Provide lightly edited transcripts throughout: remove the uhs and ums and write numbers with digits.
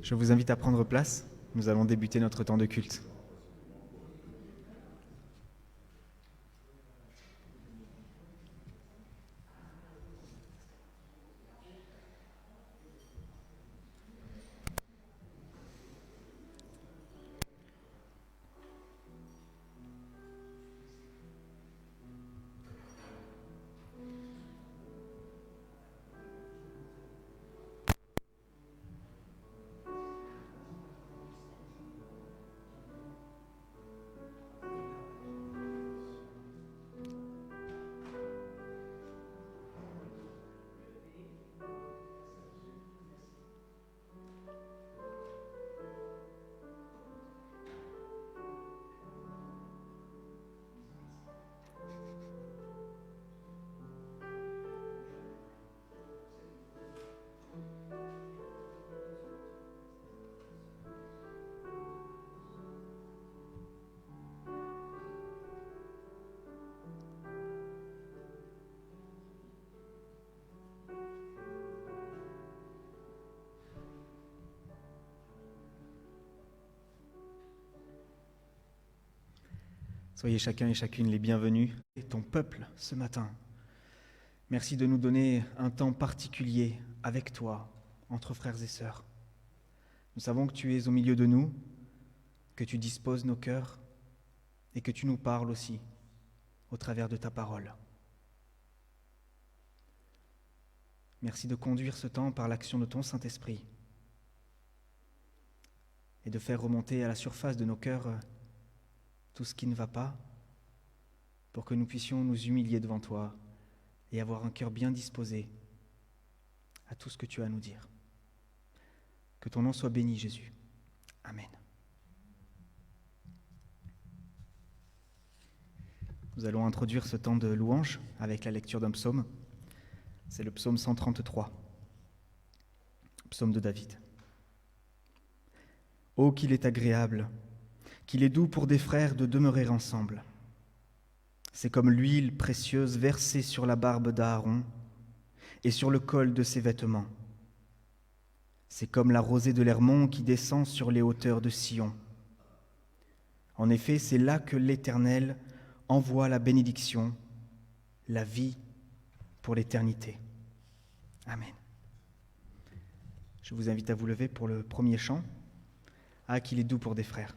Je vous invite à prendre place. Nous allons débuter notre temps de culte. Soyez chacun et chacune les bienvenus et ton peuple ce matin. Merci de nous donner un temps particulier avec toi, entre frères et sœurs. Nous savons que tu es au milieu de nous, que tu disposes nos cœurs et que tu nous parles aussi au travers de ta parole. Merci de conduire ce temps par l'action de ton Saint-Esprit et de faire remonter à la surface de nos cœurs tout ce qui ne va pas, pour que nous puissions nous humilier devant toi et avoir un cœur bien disposé à tout ce que tu as à nous dire. Que ton nom soit béni, Jésus. Amen. Nous allons introduire ce temps de louange avec la lecture d'un psaume. C'est le psaume 133, psaume de David. « Oh, qu'il est agréable, qu'il est doux pour des frères de demeurer ensemble. C'est comme l'huile précieuse versée sur la barbe d'Aaron et sur le col de ses vêtements. C'est comme la rosée de l'Hermon qui descend sur les hauteurs de Sion. En effet, c'est là que l'Éternel envoie la bénédiction, la vie pour l'éternité. Amen. » Je vous invite à vous lever pour le premier chant. « Ah, qu'il est doux pour des frères ».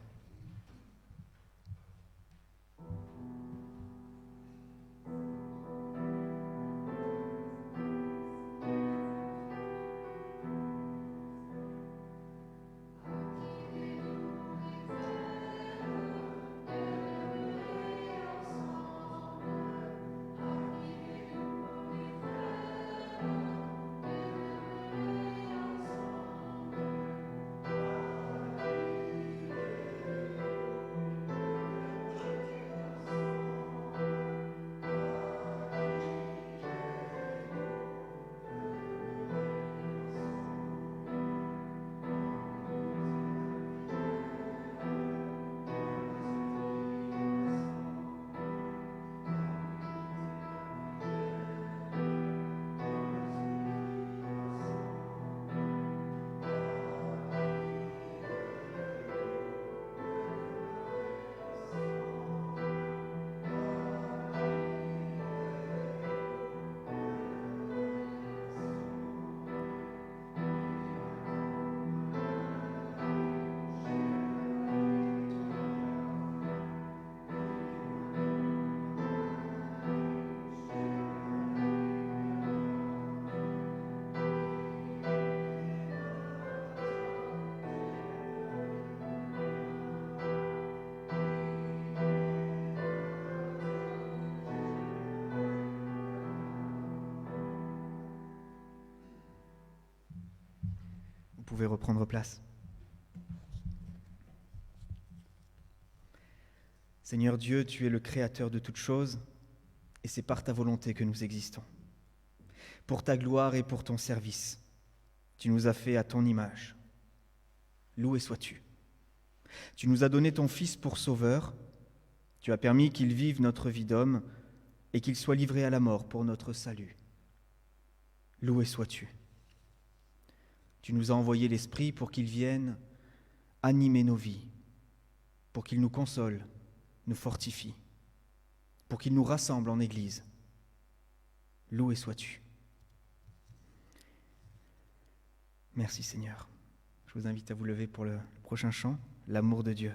Vous pouvez reprendre place. Seigneur Dieu, tu es le créateur de toutes choses, et c'est par ta volonté que nous existons. Pour ta gloire et pour ton service, tu nous as fait à ton image. Loué sois-tu. Tu nous as donné ton Fils pour sauveur, tu as permis qu'il vive notre vie d'homme et qu'il soit livré à la mort pour notre salut. Loué sois-tu. Tu nous as envoyé l'Esprit pour qu'il vienne animer nos vies, pour qu'il nous console, nous fortifie, pour qu'il nous rassemble en Église. Loué sois-tu. Merci Seigneur. Je vous invite à vous lever pour le prochain chant, l'amour de Dieu.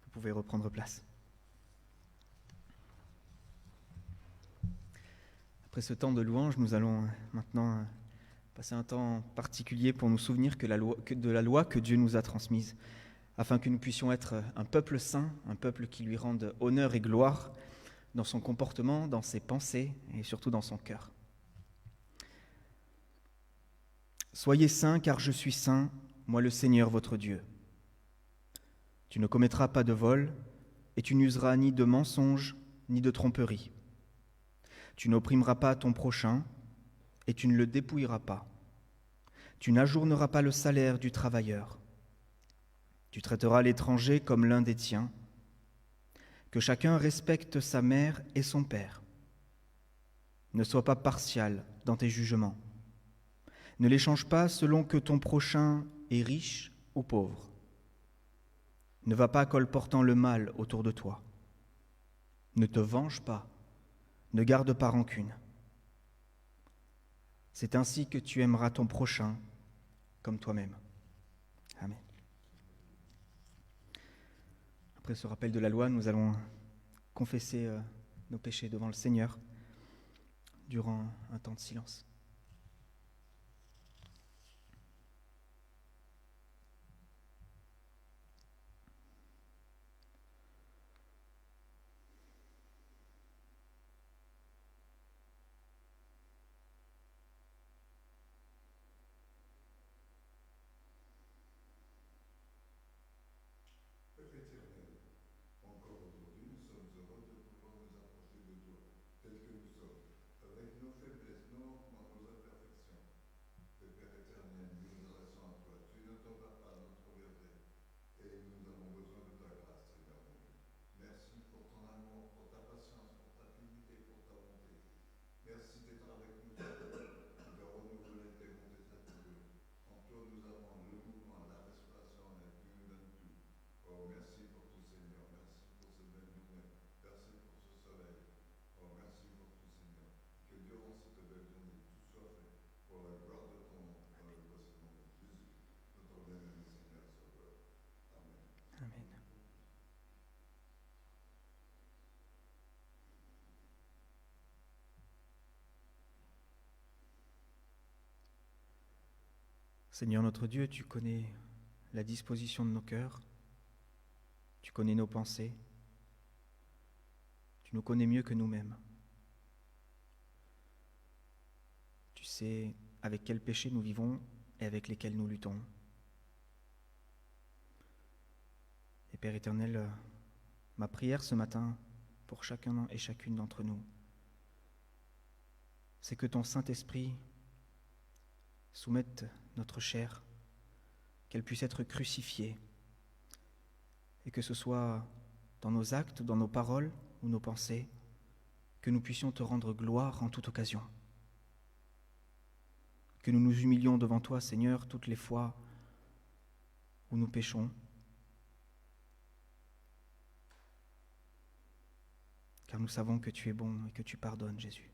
Vous pouvez reprendre place. Après ce temps de louange, nous allons maintenant passer un temps particulier pour nous souvenir de la loi que Dieu nous a transmise, afin que nous puissions être un peuple saint, un peuple qui lui rende honneur et gloire dans son comportement, dans ses pensées et surtout dans son cœur. Soyez saints, car je suis saint, moi le Seigneur votre Dieu. Tu ne commettras pas de vol, et tu n'useras ni de mensonge, ni de tromperie. Tu n'opprimeras pas ton prochain, et tu ne le dépouilleras pas. Tu n'ajourneras pas le salaire du travailleur. Tu traiteras l'étranger comme l'un des tiens. Que chacun respecte sa mère et son père. Ne sois pas partial dans tes jugements. Ne les change pas selon que ton prochain est riche ou pauvre. Ne va pas colportant le mal autour de toi. Ne te venge pas, ne garde pas rancune. C'est ainsi que tu aimeras ton prochain comme toi-même. Amen. Après ce rappel de la loi, nous allons confesser nos péchés devant le Seigneur durant un temps de silence. Avec nos faiblesses, nos manquements, Seigneur notre Dieu, tu connais la disposition de nos cœurs, tu connais nos pensées, tu nous connais mieux que nous-mêmes. Tu sais avec quels péchés nous vivons et avec lesquels nous luttons. Et Père éternel, ma prière ce matin pour chacun et chacune d'entre nous, c'est que ton Saint-Esprit soumette notre chair, qu'elle puisse être crucifiée, et que ce soit dans nos actes, dans nos paroles ou nos pensées, que nous puissions te rendre gloire en toute occasion. Que nous nous humilions devant toi, Seigneur, toutes les fois où nous péchons, car nous savons que tu es bon et que tu pardonnes, Jésus,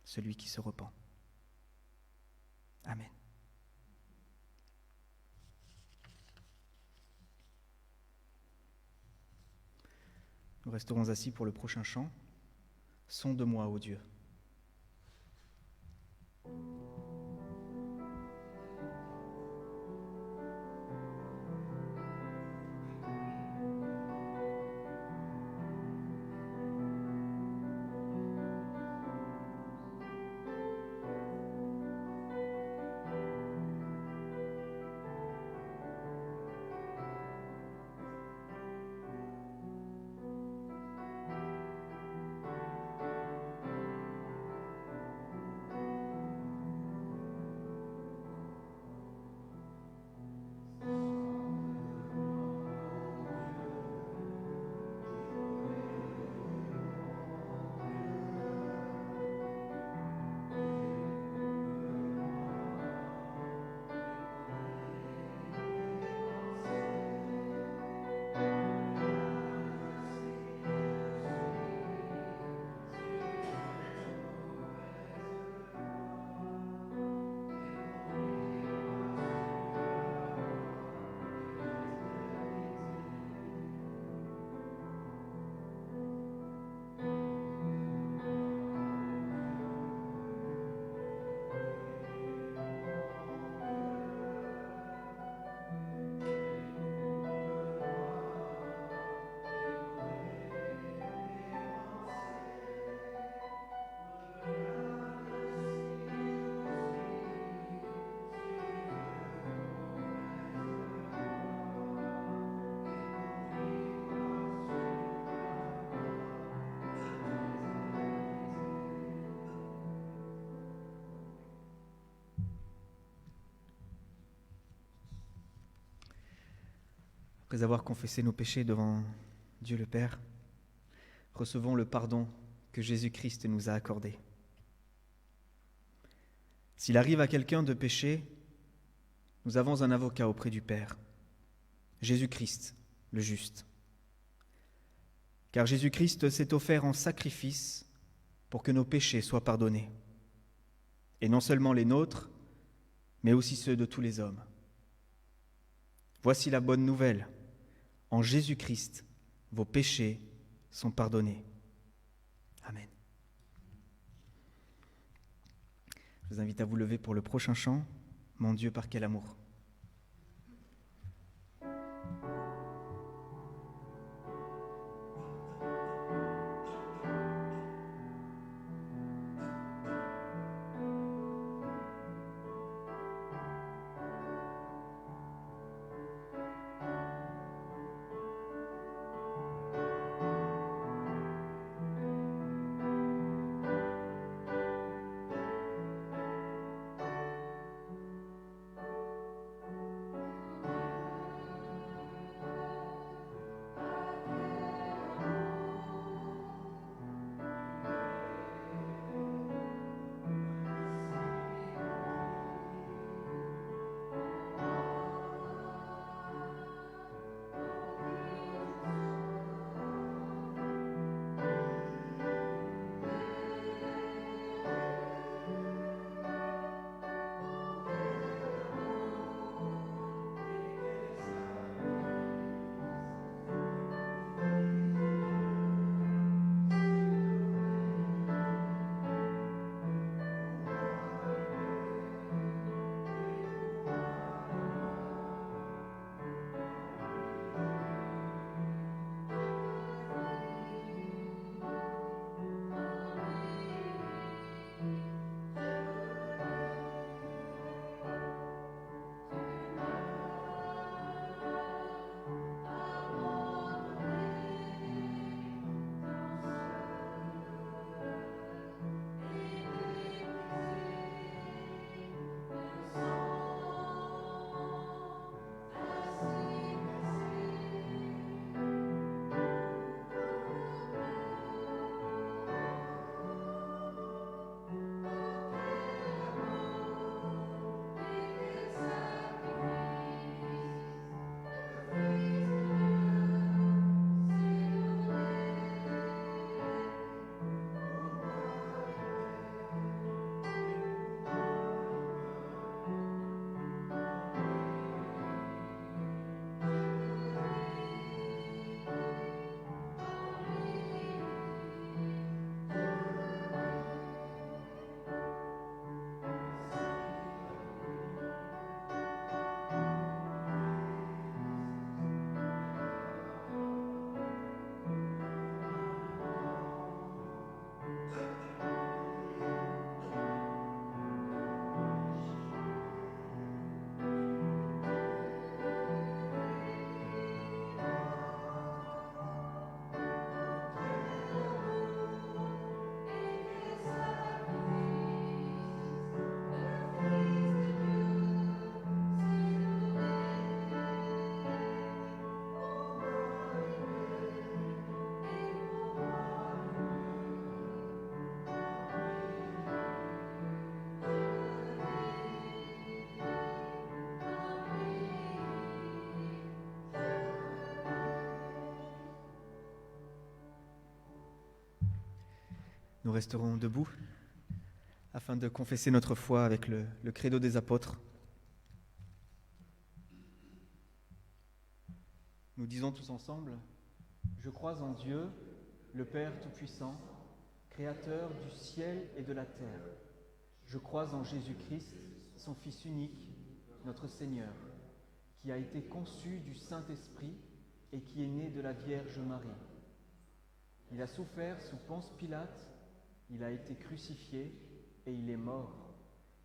celui qui se repent. Amen. Nous resterons assis pour le prochain chant. Sonde-moi, ô Dieu. Après avoir confessé nos péchés devant Dieu le Père, recevons le pardon que Jésus-Christ nous a accordé. S'il arrive à quelqu'un de pécher, nous avons un avocat auprès du Père, Jésus-Christ, le juste. Car Jésus-Christ s'est offert en sacrifice pour que nos péchés soient pardonnés. Et non seulement les nôtres, mais aussi ceux de tous les hommes. Voici la bonne nouvelle. En Jésus-Christ, vos péchés sont pardonnés. Amen. Je vous invite à vous lever pour le prochain chant. Mon Dieu, par quel amour. Nous resterons debout afin de confesser notre foi avec le credo des apôtres. Nous disons tous ensemble: Je crois en Dieu, le Père Tout-Puissant, Créateur du ciel et de la terre. Je crois en Jésus-Christ, son Fils unique, notre Seigneur, qui a été conçu du Saint-Esprit et qui est né de la Vierge Marie. Il a souffert sous Ponce Pilate, il a été crucifié et il est mort.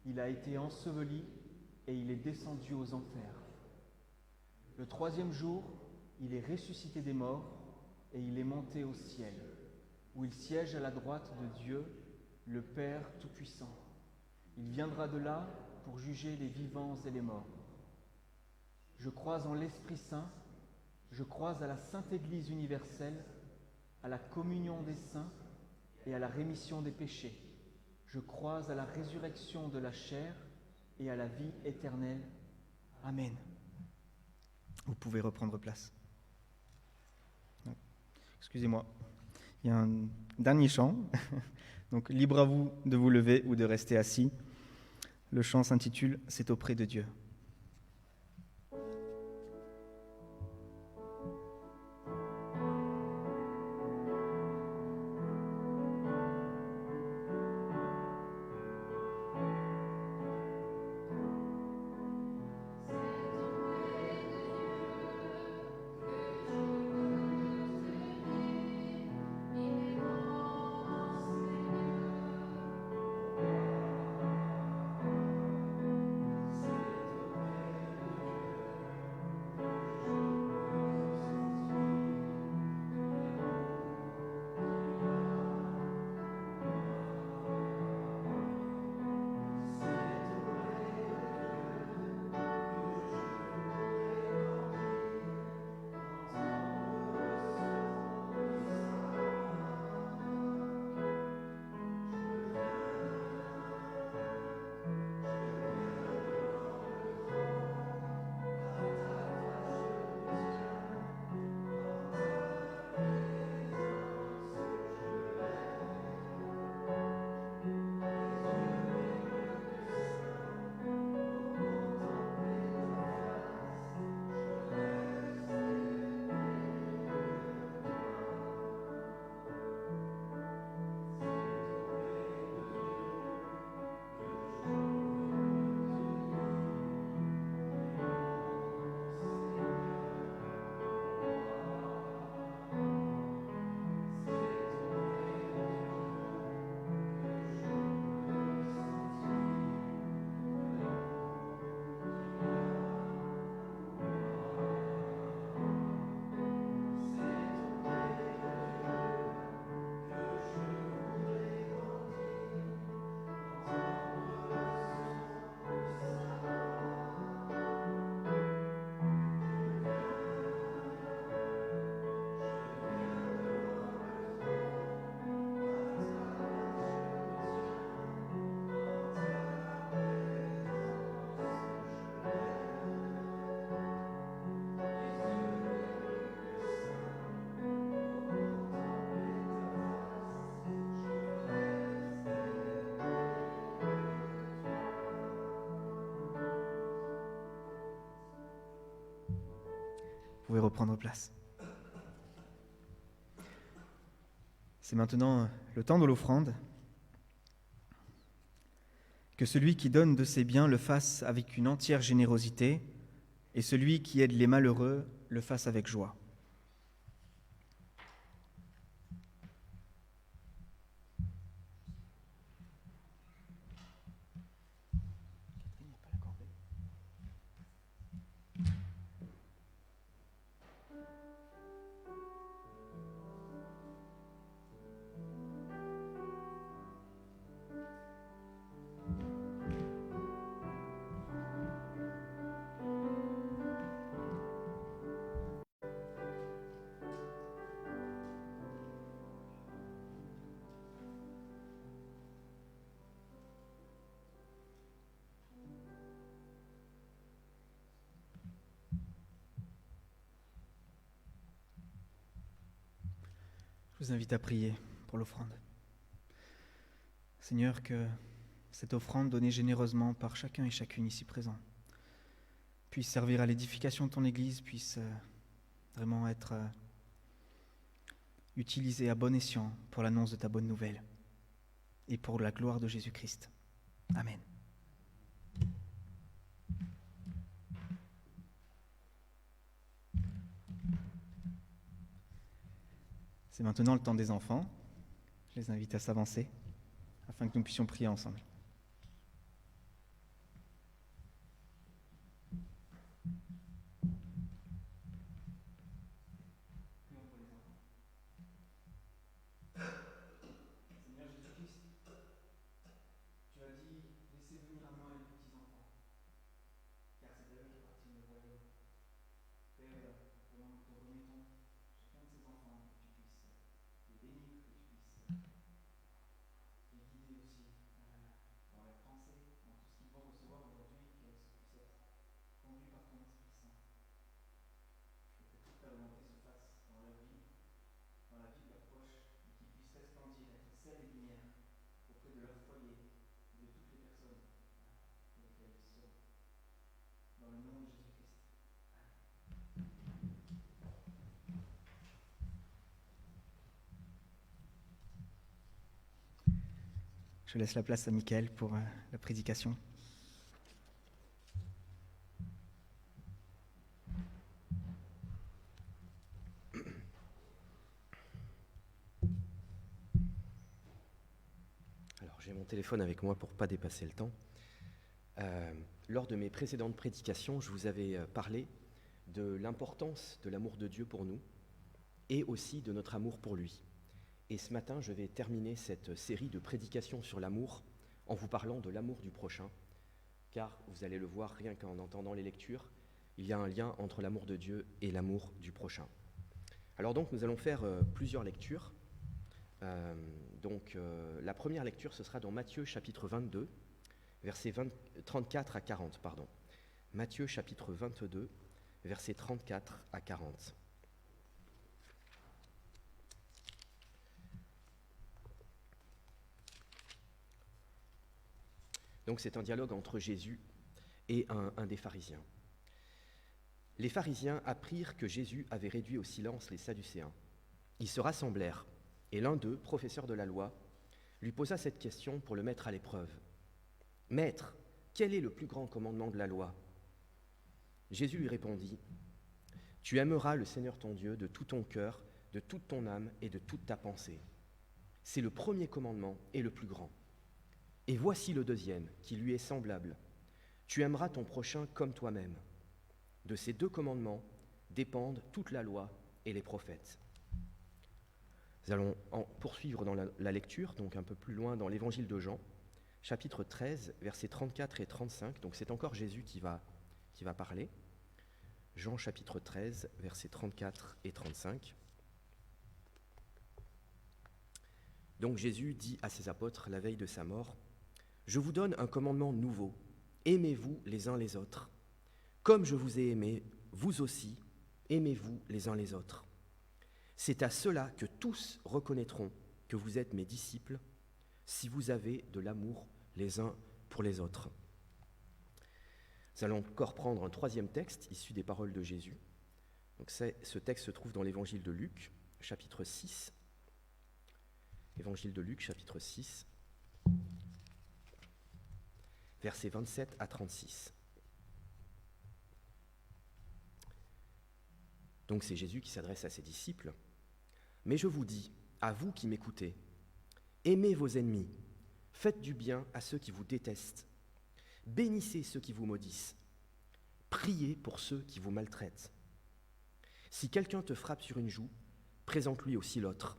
Il a été enseveli et il est descendu aux enfers. Le troisième jour, il est ressuscité des morts et il est monté au ciel, où il siège à la droite de Dieu, le Père Tout-Puissant. Il viendra de là pour juger les vivants et les morts. Je crois en l'Esprit Saint, je crois à la Sainte Église universelle, à la communion des saints et à la rémission des péchés. Je crois à la résurrection de la chair et à la vie éternelle. Amen. Vous pouvez reprendre place. Excusez-moi, il y a un dernier chant, donc libre à vous de vous lever ou de rester assis. Le chant s'intitule « C'est auprès de Dieu ». Vous pouvez reprendre place. C'est maintenant le temps de l'offrande. Que celui qui donne de ses biens le fasse avec une entière générosité, et celui qui aide les malheureux le fasse avec joie. Je vous invite à prier pour l'offrande. Seigneur, que cette offrande donnée généreusement par chacun et chacune ici présent puisse servir à l'édification de ton Église, puisse vraiment être utilisée à bon escient pour l'annonce de ta bonne nouvelle et pour la gloire de Jésus-Christ. Amen. C'est maintenant le temps des enfants. Je les invite à s'avancer afin que nous puissions prier ensemble. Seigneur Jésus-Christ, tu as dit, laissez venir à moi les petits enfants, car c'est à eux qu'appartient le royaume. Père, vraiment nous te remettons chacun de ces enfants, que tu puisses les bénir, que tu puisses les guider aussi dans leurs pensées, dans tout ce qu'ils vont recevoir aujourd'hui, que ça puisse être conduit par ton Esprit Saint. Et que toute ta volonté se fasse dans leur vie, dans la vie de leurs proches, et qu'ils puissent resplendir, être sel et lumière auprès de leur foyer et de toutes les personnes avec lesquelles ils seront. Dans le nom de Jésus-Christ. Je laisse la place à Mickaël pour la prédication. Alors, j'ai mon téléphone avec moi pour ne pas dépasser le temps. Lors de mes précédentes prédications, je vous avais parlé de l'importance de l'amour de Dieu pour nous et aussi de notre amour pour lui. Et ce matin, je vais terminer cette série de prédications sur l'amour en vous parlant de l'amour du prochain, car vous allez le voir rien qu'en entendant les lectures, il y a un lien entre l'amour de Dieu et l'amour du prochain. Alors donc, nous allons faire plusieurs lectures. La première lecture, ce sera dans Matthieu chapitre 22, versets 34 à 40. Matthieu chapitre 22, versets 34 à 40. Donc c'est un dialogue entre Jésus et un des pharisiens. Les pharisiens apprirent que Jésus avait réduit au silence les Sadducéens. Ils se rassemblèrent, et l'un d'eux, professeur de la loi, lui posa cette question pour le mettre à l'épreuve. « Maître, quel est le plus grand commandement de la loi ?» Jésus lui répondit, « Tu aimeras le Seigneur ton Dieu de tout ton cœur, de toute ton âme et de toute ta pensée. C'est le premier commandement et le plus grand. Et voici le deuxième, qui lui est semblable. Tu aimeras ton prochain comme toi-même. De ces deux commandements dépendent toute la loi et les prophètes. » Nous allons poursuivre dans la lecture, donc un peu plus loin dans l'évangile de Jean, chapitre 13, versets 34 et 35. Donc c'est encore Jésus qui va parler. Jean chapitre 13, versets 34 et 35. Donc Jésus dit à ses apôtres la veille de sa mort, « Je vous donne un commandement nouveau, aimez-vous les uns les autres. Comme je vous ai aimé, vous aussi, aimez-vous les uns les autres. C'est à cela que tous reconnaîtront que vous êtes mes disciples, si vous avez de l'amour les uns pour les autres. » Nous allons encore prendre un troisième texte issu des paroles de Jésus. Donc ce texte se trouve dans l'évangile de Luc, chapitre 6. Évangile de Luc, chapitre 6, versets 27 à 36. Donc c'est Jésus qui s'adresse à ses disciples. « Mais je vous dis, à vous qui m'écoutez, aimez vos ennemis, faites du bien à ceux qui vous détestent, bénissez ceux qui vous maudissent, priez pour ceux qui vous maltraitent. Si quelqu'un te frappe sur une joue, présente-lui aussi l'autre.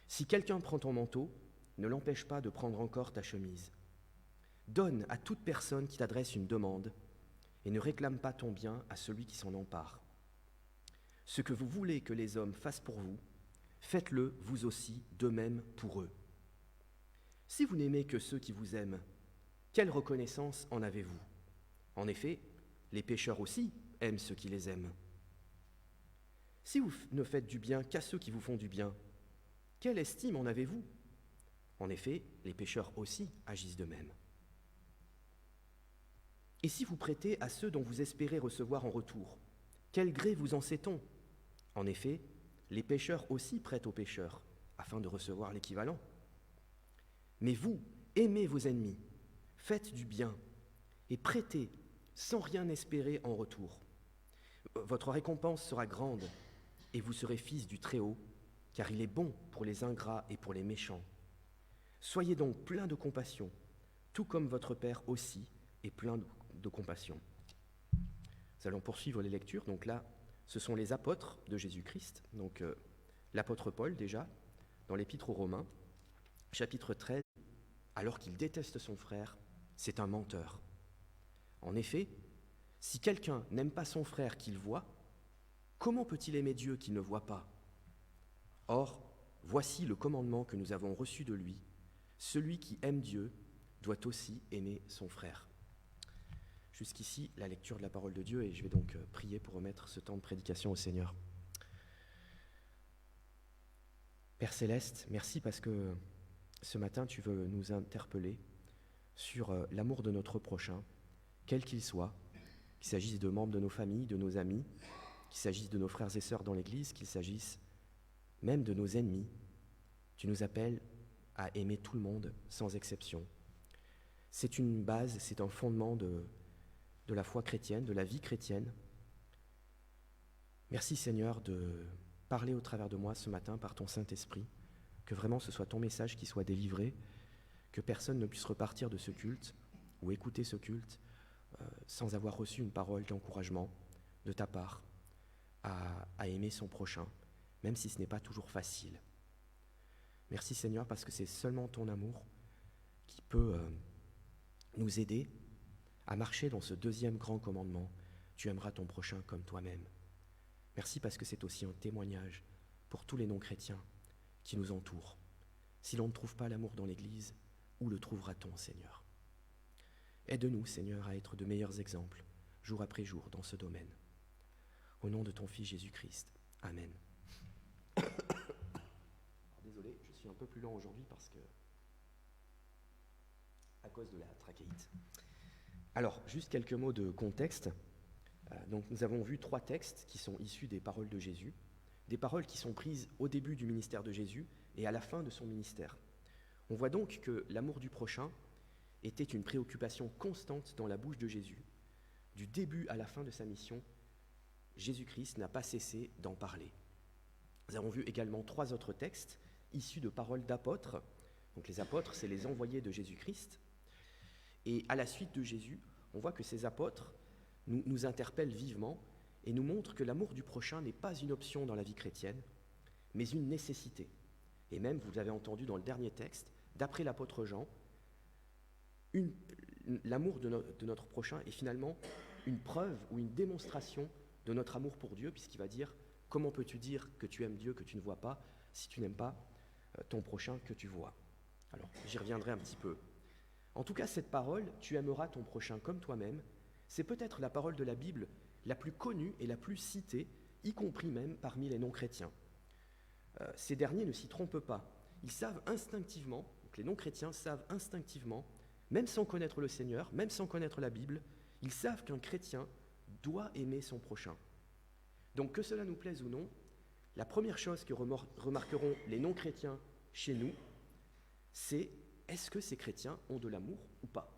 Si quelqu'un prend ton manteau, ne l'empêche pas de prendre encore ta chemise. Donne à toute personne qui t'adresse une demande et ne réclame pas ton bien à celui qui s'en empare. Ce que vous voulez que les hommes fassent pour vous, faites-le vous aussi de même pour eux. Si vous n'aimez que ceux qui vous aiment, quelle reconnaissance en avez-vous ? En effet, les pécheurs aussi aiment ceux qui les aiment. Si vous ne faites du bien qu'à ceux qui vous font du bien, quelle estime en avez-vous ? En effet, les pécheurs aussi agissent de même. Et si vous prêtez à ceux dont vous espérez recevoir en retour, quel gré vous en sait-on? En effet, les pécheurs aussi prêtent aux pécheurs, afin de recevoir l'équivalent. Mais vous, aimez vos ennemis, faites du bien, et prêtez sans rien espérer en retour. Votre récompense sera grande, et vous serez fils du Très-Haut, car il est bon pour les ingrats et pour les méchants. Soyez donc pleins de compassion, tout comme votre Père aussi est plein de compassion. Nous allons poursuivre les lectures. Donc là, ce sont les apôtres de Jésus-Christ. Donc l'apôtre Paul déjà, dans l'Épître aux Romains, chapitre 13, alors qu'il déteste son frère, c'est un menteur. En effet, si quelqu'un n'aime pas son frère qu'il voit, comment peut-il aimer Dieu qu'il ne voit pas? Or, voici le commandement que nous avons reçu de lui. Celui qui aime Dieu doit aussi aimer son frère. Jusqu'ici, la lecture de la parole de Dieu, et je vais donc prier pour remettre ce temps de prédication au Seigneur. Père Céleste, merci parce que ce matin, tu veux nous interpeller sur l'amour de notre prochain, quel qu'il soit, qu'il s'agisse de membres de nos familles, de nos amis, qu'il s'agisse de nos frères et sœurs dans l'Église, qu'il s'agisse même de nos ennemis. Tu nous appelles à aimer tout le monde, sans exception. C'est une base, c'est un fondement de la foi chrétienne, de la vie chrétienne. Merci Seigneur de parler au travers de moi ce matin par ton Saint-Esprit, que vraiment ce soit ton message qui soit délivré, que personne ne puisse repartir de ce culte ou écouter ce culte sans avoir reçu une parole d'encouragement de ta part à aimer son prochain, même si ce n'est pas toujours facile. Merci Seigneur parce que c'est seulement ton amour qui peut nous aider à marcher dans ce deuxième grand commandement. Tu aimeras ton prochain comme toi-même. Merci parce que c'est aussi un témoignage pour tous les non-chrétiens qui nous entourent. Si l'on ne trouve pas l'amour dans l'Église, où le trouvera-t-on, Seigneur? Aide-nous, Seigneur, à être de meilleurs exemples, jour après jour, dans ce domaine. Au nom de ton Fils Jésus-Christ. Amen. Désolé, je suis un peu plus lent aujourd'hui parce que à cause de la trachéite. Alors, juste quelques mots de contexte. Donc, nous avons vu 3 textes qui sont issus des paroles de Jésus, des paroles qui sont prises au début du ministère de Jésus et à la fin de son ministère. On voit donc que l'amour du prochain était une préoccupation constante dans la bouche de Jésus. Du début à la fin de sa mission, Jésus-Christ n'a pas cessé d'en parler. Nous avons vu également 3 autres textes issus de paroles d'apôtres. Donc les apôtres, c'est les envoyés de Jésus-Christ. Et à la suite de Jésus, on voit que ces apôtres nous interpellent vivement et nous montrent que l'amour du prochain n'est pas une option dans la vie chrétienne, mais une nécessité. Et même, vous l'avez entendu dans le dernier texte, d'après l'apôtre Jean, l'amour de notre prochain est finalement une preuve ou une démonstration de notre amour pour Dieu, puisqu'il va dire « Comment peux-tu dire que tu aimes Dieu que tu ne vois pas, si tu n'aimes pas ton prochain que tu vois ?» Alors, j'y reviendrai un petit peu. En tout cas, cette parole « Tu aimeras ton prochain comme toi-même », c'est peut-être la parole de la Bible la plus connue et la plus citée, y compris même parmi les non-chrétiens. Ces derniers ne s'y trompent pas. Ils savent instinctivement, donc les non-chrétiens savent instinctivement, même sans connaître le Seigneur, même sans connaître la Bible, ils savent qu'un chrétien doit aimer son prochain. Donc que cela nous plaise ou non, la première chose que remarqueront les non-chrétiens chez nous, c'est est-ce que ces chrétiens ont de l'amour ou pas?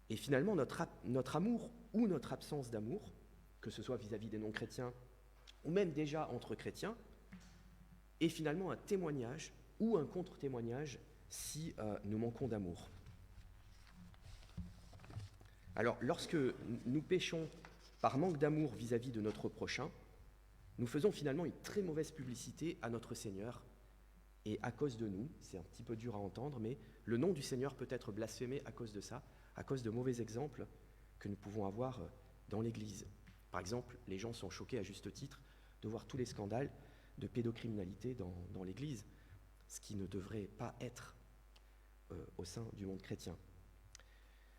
Et finalement, notre amour ou notre absence d'amour, que ce soit vis-à-vis des non-chrétiens ou même déjà entre chrétiens, est finalement un témoignage ou un contre-témoignage si nous manquons d'amour. Alors, lorsque nous péchons par manque d'amour vis-à-vis de notre prochain, nous faisons finalement une très mauvaise publicité à notre Seigneur. Et à cause de nous, c'est un petit peu dur à entendre, mais le nom du Seigneur peut être blasphémé à cause de ça, à cause de mauvais exemples que nous pouvons avoir dans l'Église. Par exemple, les gens sont choqués à juste titre de voir tous les scandales de pédocriminalité dans l'Église, ce qui ne devrait pas être au sein du monde chrétien.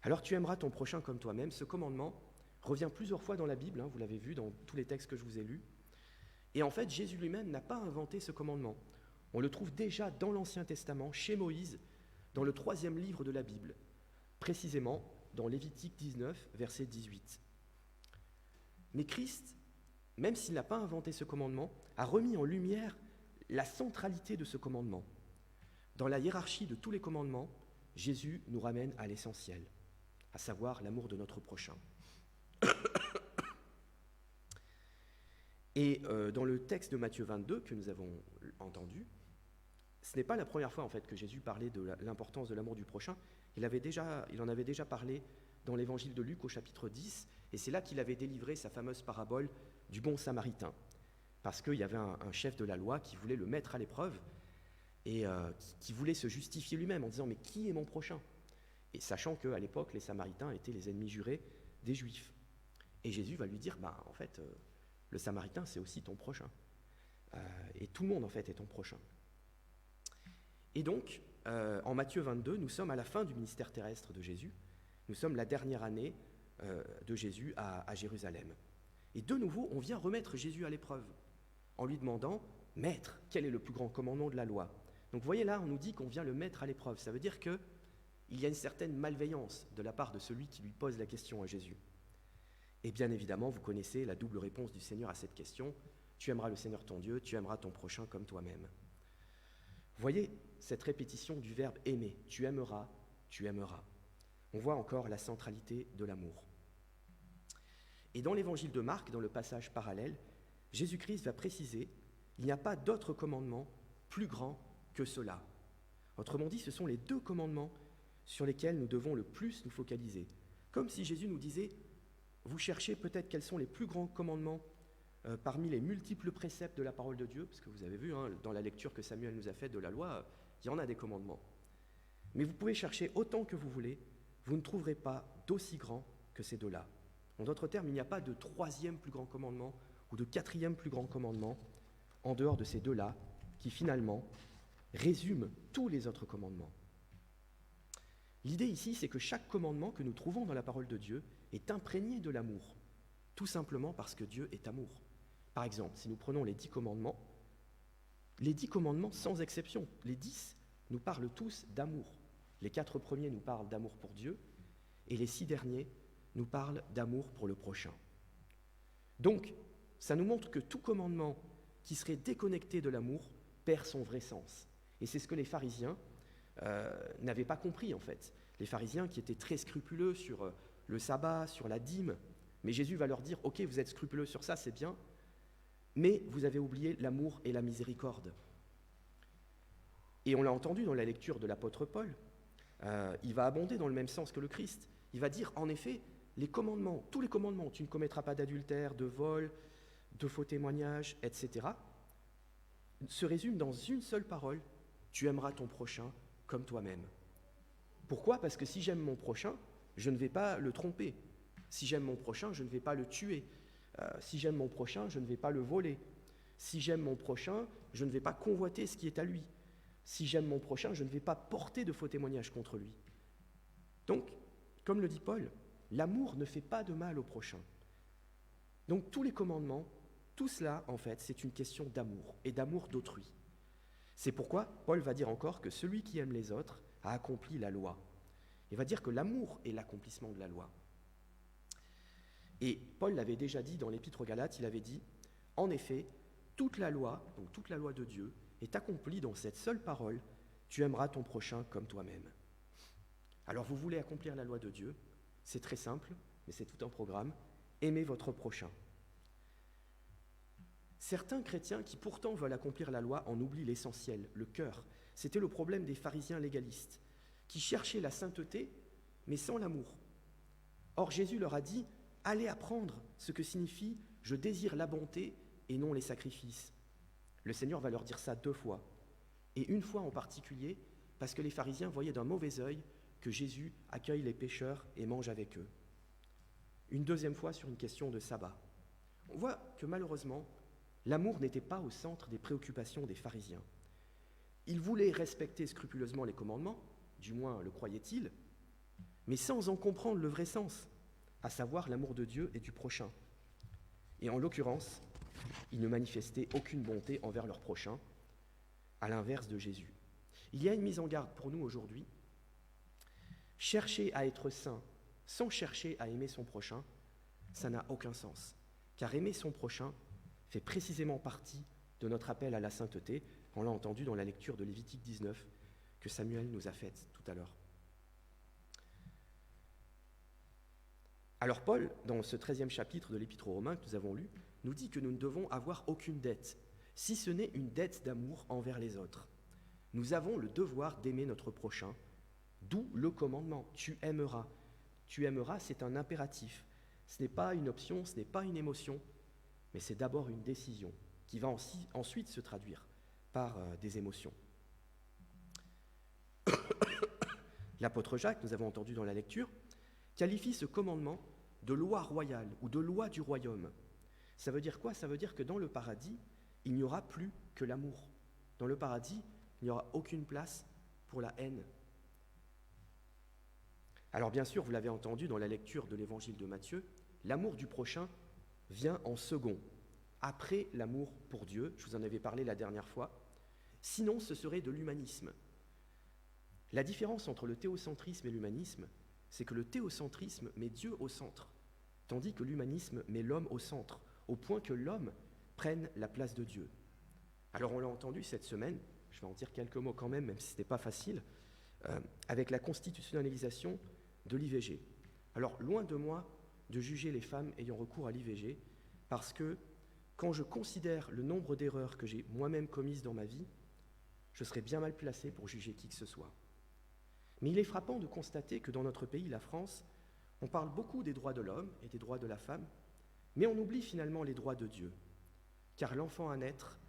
Alors tu aimeras ton prochain comme toi-même. Ce commandement revient plusieurs fois dans la Bible, vous l'avez vu dans tous les textes que je vous ai lus. Et en fait, Jésus lui-même n'a pas inventé ce commandement. On le trouve déjà dans l'Ancien Testament, chez Moïse, dans le 3e livre de la Bible, précisément dans Lévitique 19, verset 18. Mais Christ, même s'il n'a pas inventé ce commandement, a remis en lumière la centralité de ce commandement. Dans la hiérarchie de tous les commandements, Jésus nous ramène à l'essentiel, à savoir l'amour de notre prochain. Et dans le texte de Matthieu 22 que nous avons entendu, ce n'est pas la première fois en fait que Jésus parlait de l'importance de l'amour du prochain. Il en avait déjà parlé dans l'évangile de Luc au chapitre 10, et c'est là qu'il avait délivré sa fameuse parabole du bon samaritain. Parce qu'il y avait un chef de la loi qui voulait le mettre à l'épreuve et qui voulait se justifier lui-même en disant « mais qui est mon prochain ?» Et sachant qu'à l'époque, les Samaritains étaient les ennemis jurés des Juifs. Et Jésus va lui dire « en fait, le Samaritain, c'est aussi ton prochain. Et tout le monde, en fait, est ton prochain. » Et donc, en Matthieu 22, nous sommes à la fin du ministère terrestre de Jésus. Nous sommes la dernière année de Jésus à Jérusalem. Et de nouveau, on vient remettre Jésus à l'épreuve en lui demandant « Maître, quel est le plus grand commandement de la loi ?» Donc vous voyez là, on nous dit qu'on vient le mettre à l'épreuve. Ça veut dire qu'il y a une certaine malveillance de la part de celui qui lui pose la question à Jésus. Et bien évidemment, vous connaissez la double réponse du Seigneur à cette question. Tu aimeras le Seigneur ton Dieu, tu aimeras ton prochain comme toi-même. Vous voyez cette répétition du verbe aimer. Tu aimeras, tu aimeras. On voit encore la centralité de l'amour. Et dans l'évangile de Marc, dans le passage parallèle, Jésus-Christ va préciser il n'y a pas d'autre commandement plus grand que cela. Autrement dit, ce sont les 2 commandements sur lesquels nous devons le plus nous focaliser. Comme si Jésus nous disait vous cherchez peut-être quels sont les plus grands commandements parmi les multiples préceptes de la parole de Dieu, parce que vous avez vu, dans la lecture que Samuel nous a faite de la loi, il y en a des commandements. Mais vous pouvez chercher autant que vous voulez, vous ne trouverez pas d'aussi grand que ces 2-là. En d'autres termes, il n'y a pas de 3e plus grand commandement ou de 4e plus grand commandement en dehors de ces 2-là qui finalement résument tous les autres commandements. L'idée ici, c'est que chaque commandement que nous trouvons dans la parole de Dieu est imprégné de l'amour, tout simplement parce que Dieu est amour. Par exemple, si nous prenons les 10 commandements sans exception, les 10 nous parlent tous d'amour. Les 4 premiers nous parlent d'amour pour Dieu, et les 6 derniers nous parlent d'amour pour le prochain. Donc, ça nous montre que tout commandement qui serait déconnecté de l'amour perd son vrai sens. Et c'est ce que les pharisiens n'avaient pas compris en fait. Les pharisiens qui étaient très scrupuleux sur le sabbat, sur la dîme, mais Jésus va leur dire « Ok, vous êtes scrupuleux sur ça, c'est bien, mais vous avez oublié l'amour et la miséricorde. » Et on l'a entendu dans la lecture de l'apôtre Paul, il va abonder dans le même sens que le Christ. Il va dire, en effet, tous les commandements, tu ne commettras pas d'adultère, de vol, de faux témoignages, etc., se résument dans une seule parole, tu aimeras ton prochain comme toi-même. Pourquoi ? Parce que si j'aime mon prochain, je ne vais pas le tromper. Si j'aime mon prochain, je ne vais pas le tuer. Si j'aime mon prochain, je ne vais pas le voler. Si j'aime mon prochain, je ne vais pas convoiter ce qui est à lui. Si j'aime mon prochain, je ne vais pas porter de faux témoignages contre lui. Donc, comme le dit Paul, l'amour ne fait pas de mal au prochain. Donc tous les commandements, tout cela, en fait, c'est une question d'amour, et d'amour d'autrui. C'est pourquoi Paul va dire encore que celui qui aime les autres a accompli la loi. Il va dire que l'amour est l'accomplissement de la loi. Et Paul l'avait déjà dit dans l'Épître aux Galates, il avait dit « En effet, toute la loi, donc toute la loi de Dieu, est accomplie dans cette seule parole, tu aimeras ton prochain comme toi-même. » Alors vous voulez accomplir la loi de Dieu, c'est très simple, mais c'est tout un programme, aimez votre prochain. Certains chrétiens qui pourtant veulent accomplir la loi en oublient l'essentiel, le cœur. C'était le problème des pharisiens légalistes, qui cherchaient la sainteté, mais sans l'amour. Or Jésus leur a dit, allez apprendre ce que signifie « je désire la bonté et non les sacrifices ». Le Seigneur va leur dire ça 2 fois, et une fois en particulier, parce que les pharisiens voyaient d'un mauvais œil que Jésus accueille les pécheurs et mange avec eux. Une 2e fois sur une question de sabbat. On voit que malheureusement, l'amour n'était pas au centre des préoccupations des pharisiens. Ils voulaient respecter scrupuleusement les commandements, du moins le croyaient-ils, mais sans en comprendre le vrai sens, à savoir l'amour de Dieu et du prochain. Et en l'occurrence, ils ne manifestaient aucune bonté envers leur prochain, à l'inverse de Jésus. Il y a une mise en garde pour nous aujourd'hui. Chercher à être saint sans chercher à aimer son prochain, ça n'a aucun sens. Car aimer son prochain fait précisément partie de notre appel à la sainteté, on l'a entendu dans la lecture de Lévitique 19, que Samuel nous a faite tout à l'heure. Alors Paul, dans ce 13e chapitre de l'Épître aux Romains que nous avons lu, nous dit que nous ne devons avoir aucune dette, si ce n'est une dette d'amour envers les autres. Nous avons le devoir d'aimer notre prochain, d'où le commandement, tu aimeras. Tu aimeras, c'est un impératif. Ce n'est pas une option, ce n'est pas une émotion, mais c'est d'abord une décision qui va ensuite se traduire par des émotions. L'apôtre Jacques, nous avons entendu dans la lecture, qualifie ce commandement de loi royale ou de loi du royaume. Ça veut dire quoi? Ça veut dire que dans le paradis, il n'y aura plus que l'amour. Dans le paradis, il n'y aura aucune place pour la haine. Alors bien sûr, vous l'avez entendu dans la lecture de l'évangile de Matthieu, l'amour du prochain vient en second, après l'amour pour Dieu, je vous en avais parlé la dernière fois. Sinon, ce serait de l'humanisme. La différence entre le théocentrisme et l'humanisme, c'est que le théocentrisme met Dieu au centre, tandis que l'humanisme met l'homme au centre, au point que l'homme prenne la place de Dieu. Alors on l'a entendu cette semaine, je vais en dire quelques mots quand même si ce n'était pas facile, avec la constitutionnalisation de l'IVG. Alors loin de moi de juger les femmes ayant recours à l'IVG, parce que quand je considère le nombre d'erreurs que j'ai moi-même commises dans ma vie, je serais bien mal placé pour juger qui que ce soit. Mais il est frappant de constater que dans notre pays, la France, on parle beaucoup des droits de l'homme et des droits de la femme, mais on oublie finalement les droits de Dieu. Car l'enfant à naître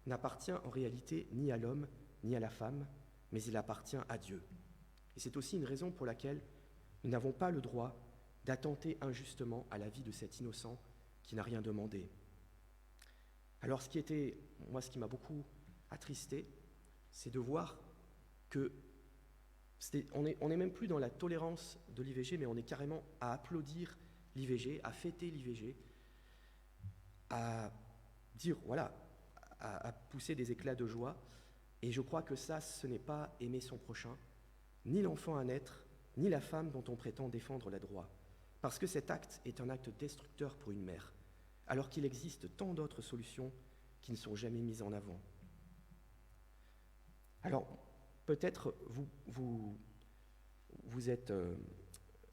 n'appartient en réalité ni à l'homme ni à la femme, mais il appartient à Dieu. Et c'est aussi une raison pour laquelle nous n'avons pas le droit d'attenter injustement à la vie de cet innocent qui n'a rien demandé. Alors ce qui m'a beaucoup attristé, c'est de voir que on n'est même plus dans la tolérance de l'IVG, mais on est carrément à applaudir l'IVG, à fêter l'IVG, à dire, voilà, à pousser des éclats de joie. Et je crois que ça, ce n'est pas aimer son prochain, ni l'enfant à naître, ni la femme dont on prétend défendre les droits. Parce que cet acte est un acte destructeur pour une mère, alors qu'il existe tant d'autres solutions qui ne sont jamais mises en avant. Alors, peut-être vous êtes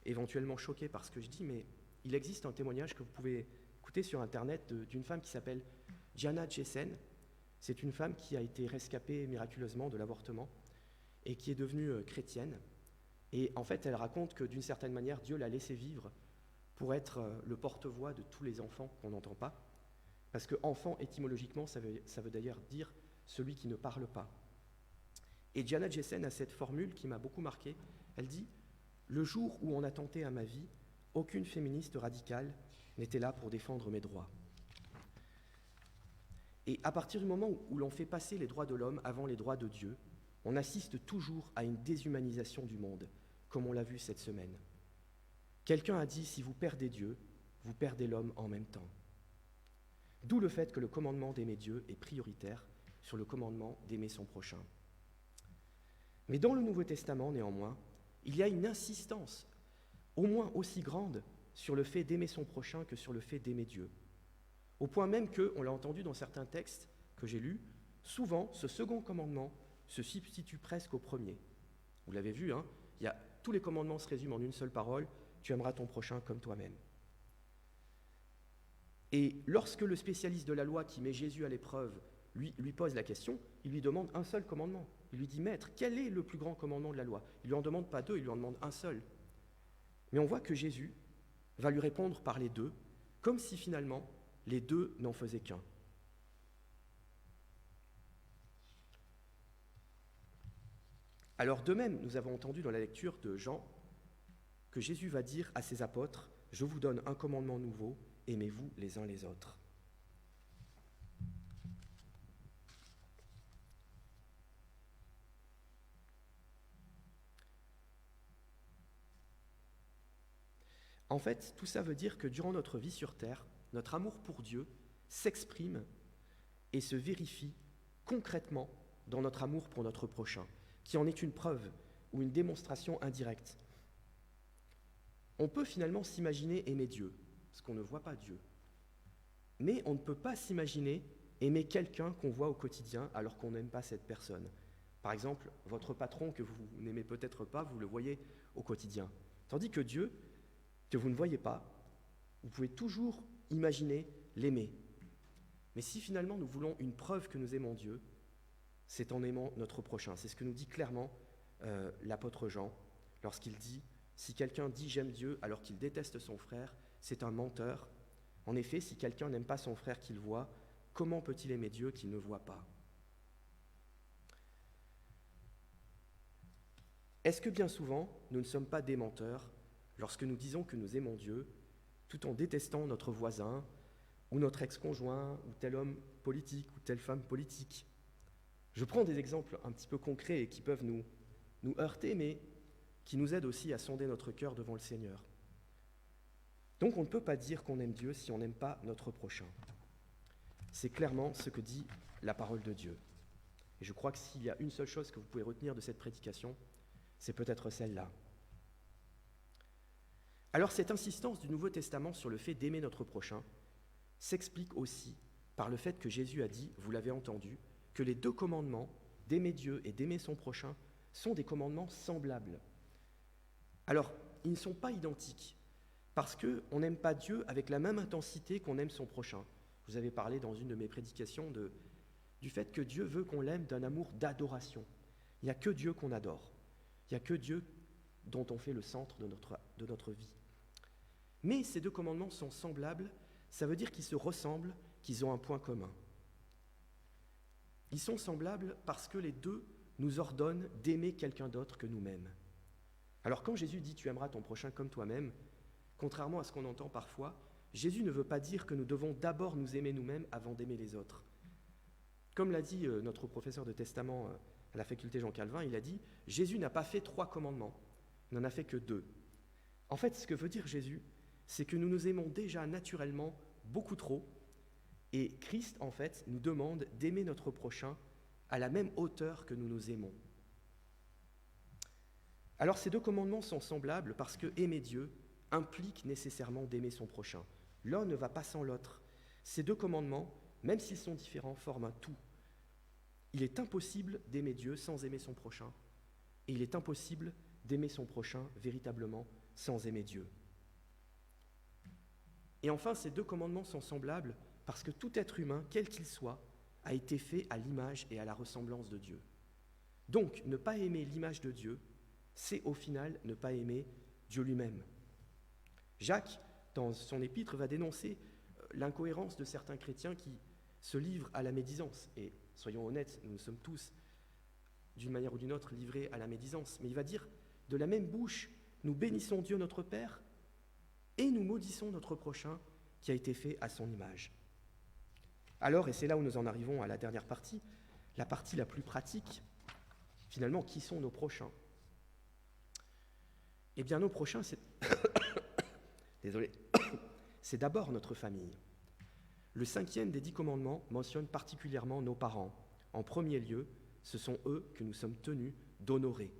éventuellement choqué par ce que je dis, mais il existe un témoignage que vous pouvez écouter sur Internet d'une femme qui s'appelle Gianna Jessen. C'est une femme qui a été rescapée miraculeusement de l'avortement et qui est devenue chrétienne. Et en fait, elle raconte que d'une certaine manière, Dieu l'a laissée vivre pour être le porte-voix de tous les enfants qu'on n'entend pas. Parce que enfant, étymologiquement, ça veut d'ailleurs dire celui qui ne parle pas. Et Gianna Jessen a cette formule qui m'a beaucoup marqué. Elle dit « Le jour où on a tenté à ma vie, aucune féministe radicale n'était là pour défendre mes droits. » Et à partir du moment où l'on fait passer les droits de l'homme avant les droits de Dieu, on assiste toujours à une déshumanisation du monde, comme on l'a vu cette semaine. Quelqu'un a dit « Si vous perdez Dieu, vous perdez l'homme en même temps. » D'où le fait que le commandement d'aimer Dieu est prioritaire sur le commandement d'aimer son prochain. Mais dans le Nouveau Testament, néanmoins, il y a une insistance, au moins aussi grande, sur le fait d'aimer son prochain que sur le fait d'aimer Dieu. Au point même que, on l'a entendu dans certains textes que j'ai lus, souvent ce second commandement se substitue presque au premier. Vous l'avez vu, hein, tous les commandements se résument en une seule parole, tu aimeras ton prochain comme toi-même. Et lorsque le spécialiste de la loi qui met Jésus à l'épreuve lui pose la question, il lui demande un seul commandement. Il lui dit « Maître, quel est le plus grand commandement de la loi ?» Il ne lui en demande pas deux, il lui en demande un seul. Mais on voit que Jésus va lui répondre par les deux, comme si finalement les deux n'en faisaient qu'un. Alors de même, nous avons entendu dans la lecture de Jean que Jésus va dire à ses apôtres « Je vous donne un commandement nouveau, aimez-vous les uns les autres. » En fait, tout ça veut dire que durant notre vie sur Terre, notre amour pour Dieu s'exprime et se vérifie concrètement dans notre amour pour notre prochain, qui en est une preuve ou une démonstration indirecte. On peut finalement s'imaginer aimer Dieu, parce qu'on ne voit pas Dieu. Mais on ne peut pas s'imaginer aimer quelqu'un qu'on voit au quotidien alors qu'on n'aime pas cette personne. Par exemple, votre patron que vous n'aimez peut-être pas, vous le voyez au quotidien. Tandis que Dieu, que vous ne voyez pas, vous pouvez toujours imaginer l'aimer. Mais si finalement nous voulons une preuve que nous aimons Dieu, c'est en aimant notre prochain. C'est ce que nous dit clairement l'apôtre Jean lorsqu'il dit « Si quelqu'un dit « j'aime Dieu » alors qu'il déteste son frère, c'est un menteur. En effet, si quelqu'un n'aime pas son frère qu'il voit, comment peut-il aimer Dieu qu'il ne voit pas ?» Est-ce que bien souvent, nous ne sommes pas des menteurs lorsque nous disons que nous aimons Dieu, tout en détestant notre voisin, ou notre ex-conjoint, ou tel homme politique, ou telle femme politique? Je prends des exemples un petit peu concrets et qui peuvent nous heurter, mais qui nous aident aussi à sonder notre cœur devant le Seigneur. Donc on ne peut pas dire qu'on aime Dieu si on n'aime pas notre prochain. C'est clairement ce que dit la parole de Dieu. Et je crois que s'il y a une seule chose que vous pouvez retenir de cette prédication, c'est peut-être celle-là. Alors cette insistance du Nouveau Testament sur le fait d'aimer notre prochain s'explique aussi par le fait que Jésus a dit, vous l'avez entendu, que les deux commandements, d'aimer Dieu et d'aimer son prochain, sont des commandements semblables. Alors, ils ne sont pas identiques, parce qu'on n'aime pas Dieu avec la même intensité qu'on aime son prochain. Je vous avais parlé dans une de mes prédications du fait que Dieu veut qu'on l'aime d'un amour d'adoration. Il n'y a que Dieu qu'on adore. Il n'y a que Dieu dont on fait le centre de notre vie. Mais ces deux commandements sont semblables, ça veut dire qu'ils se ressemblent, qu'ils ont un point commun. Ils sont semblables parce que les deux nous ordonnent d'aimer quelqu'un d'autre que nous-mêmes. Alors quand Jésus dit « tu aimeras ton prochain comme toi-même », contrairement à ce qu'on entend parfois, Jésus ne veut pas dire que nous devons d'abord nous aimer nous-mêmes avant d'aimer les autres. Comme l'a dit notre professeur de testament à la faculté Jean Calvin, il a dit « Jésus n'a pas fait 3 commandements, il n'en a fait que 2 ». En fait, ce que veut dire Jésus, c'est que nous nous aimons déjà naturellement beaucoup trop, et Christ, en fait, nous demande d'aimer notre prochain à la même hauteur que nous nous aimons. Alors ces deux commandements sont semblables parce que aimer Dieu implique nécessairement d'aimer son prochain. L'un ne va pas sans l'autre. Ces deux commandements, même s'ils sont différents, forment un tout. Il est impossible d'aimer Dieu sans aimer son prochain, et il est impossible d'aimer son prochain véritablement sans aimer Dieu. Et enfin, ces deux commandements sont semblables parce que tout être humain, quel qu'il soit, a été fait à l'image et à la ressemblance de Dieu. Donc, ne pas aimer l'image de Dieu, c'est au final ne pas aimer Dieu lui-même. Jacques, dans son épître, va dénoncer l'incohérence de certains chrétiens qui se livrent à la médisance. Et soyons honnêtes, nous sommes tous, d'une manière ou d'une autre, livrés à la médisance. Mais il va dire, de la même bouche, nous bénissons Dieu notre Père et nous maudissons notre prochain qui a été fait à son image. Alors, et c'est là où nous en arrivons à la dernière partie, la partie la plus pratique, finalement, qui sont nos prochains? Eh bien, nos prochains, c'est... Désolé. C'est d'abord notre famille. Le 5e des 10 commandements mentionne particulièrement nos parents. En premier lieu, ce sont eux que nous sommes tenus d'honorer.